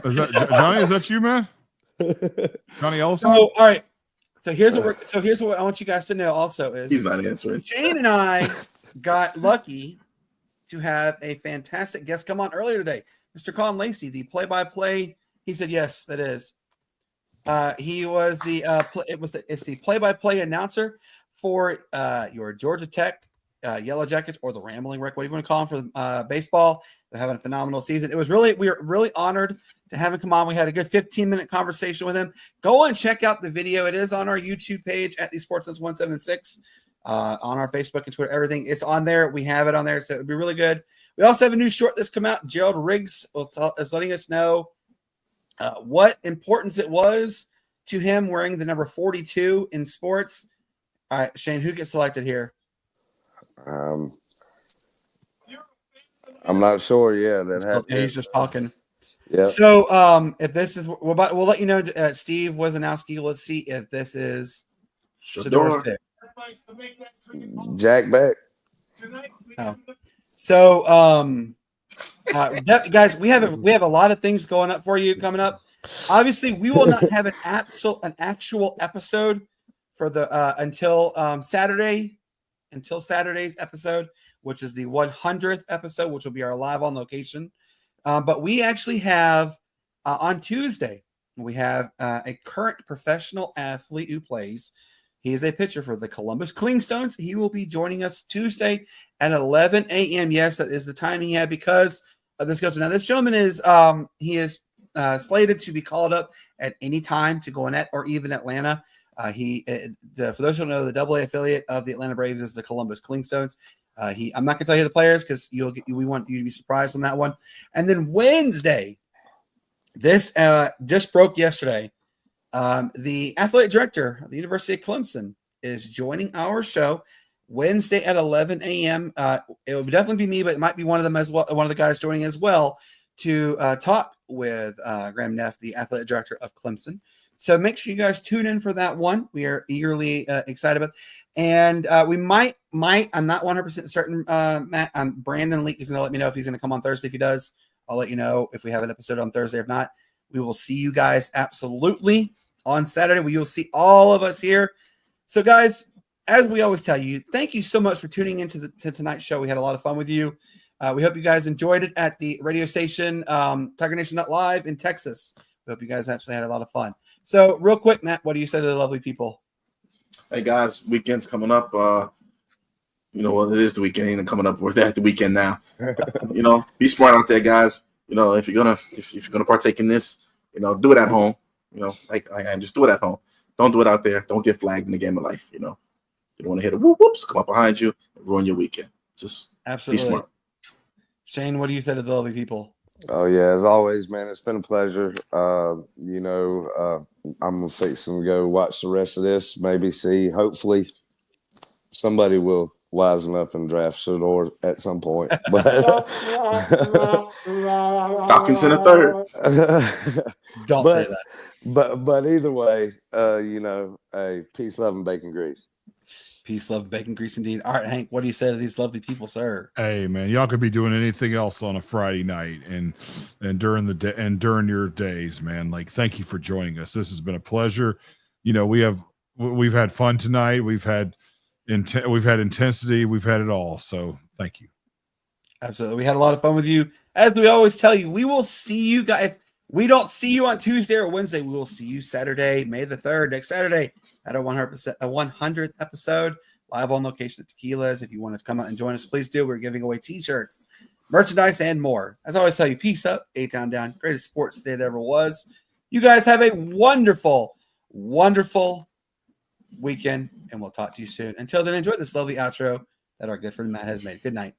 Is that Johnny? Is that you, man? Johnny Elson? Oh, all right. So here's what I want you guys to know. Also, is he's not answering. Shane and I got lucky to have a fantastic guest come on earlier today, Mr. Colin Lacey, the play-by-play. He said, "Yes, that is." He was it's the play-by-play announcer for your Georgia Tech Yellow Jackets, or the Rambling Wreck, whatever you want to call them, for baseball. They're having a phenomenal season. We were really honored to have him come on. We had a good 15-minute conversation with him. Go and check out the video. It is on our YouTube page at the Sportz Nutz 176, on our Facebook and Twitter. Everything it's on there. We have it on there, so it'd be really good. We also have a new short that's come out. Gerald Riggs is letting us know what importance it was to him wearing the number 42 in sports. All right, Shane, who gets selected here? I'm not sure. Yeah, that he's just talking. Yeah. So, if this is, we'll let you know. Steve Wozanowski. Let's see if this is Shador's pick. Jack Beck. Oh. So, guys, we have a lot of things going up for you coming up. Obviously, we will not have an actual episode for the until Saturday's episode, which is the 100th episode, which will be our live on location. But we actually have on Tuesday, we have a current professional athlete who plays. He is a pitcher for the Columbus Clingstones. He will be joining us Tuesday at 11 a.m. Yes, that is the time he had because of the schedule. Now, this gentleman is he is slated to be called up at any time to go in at or even Atlanta. For those who don't know, the AA affiliate of the Atlanta Braves is the Columbus Clingstones. I'm not going to tell you the players because we want you to be surprised on that one. And then Wednesday, this just broke yesterday. The athletic director of the University of Clemson is joining our show Wednesday at 11 a.m. It will definitely be me, but it might be one of them as well. One of the guys joining as well to talk with Graham Neff, the athletic director of Clemson. So make sure you guys tune in for that one. We are eagerly excited about it. And we might, I'm not 100% certain, Matt, Brandon Leak is going to let me know if he's going to come on Thursday. If he does, I'll let you know if we have an episode on Thursday. If not, we will see you guys absolutely on Saturday. We will see all of us here. So guys, as we always tell you, thank you so much for tuning into tonight's show. We had a lot of fun with you. We hope you guys enjoyed it at the radio station, Tiger Nation Nut Live in Texas. We hope you guys actually had a lot of fun. So real quick, Matt, what do you say to the lovely people? Hey guys, weekend's coming up. It is the weekend and coming up. We're at the weekend now. Be smart out there, guys. If you're gonna partake in this, do it at home. Just do it at home. Don't do it out there. Don't get flagged in the game of life. You don't want to hit a whoops come up behind you and ruin your weekend. Just absolutely be smart. Shane, what do you say to the lovely people? Oh yeah, as always, man. It's been a pleasure. I'm gonna fix and go watch the rest of this. Maybe see. Hopefully, somebody will wisen up and draft Shador at some point. But Falcons in a third. Don't say that. But either way, peace, love, and bacon grease. Peace, love, bacon grease, indeed. All right, Hank, what do you say to these lovely people, sir? Hey, man, y'all could be doing anything else on a Friday night and during the day and during your days, man. Like, thank you for joining us. This has been a pleasure. We've had fun tonight. We've had intensity. We've had it all. So thank you. Absolutely. We had a lot of fun with you. As we always tell you, we will see you guys. If we don't see you on Tuesday or Wednesday, we will see you Saturday, May the 3rd, next Saturday at a 100th episode live on location at Tequila's. If you want to come out and join us, please do. We're giving away t-shirts, merchandise, and more. As I always tell you, peace up, A-Town down. Greatest sports day there ever was. You guys have a wonderful, wonderful weekend, and we'll talk to you soon. Until then, enjoy this lovely outro that our good friend Matt has made. Good night.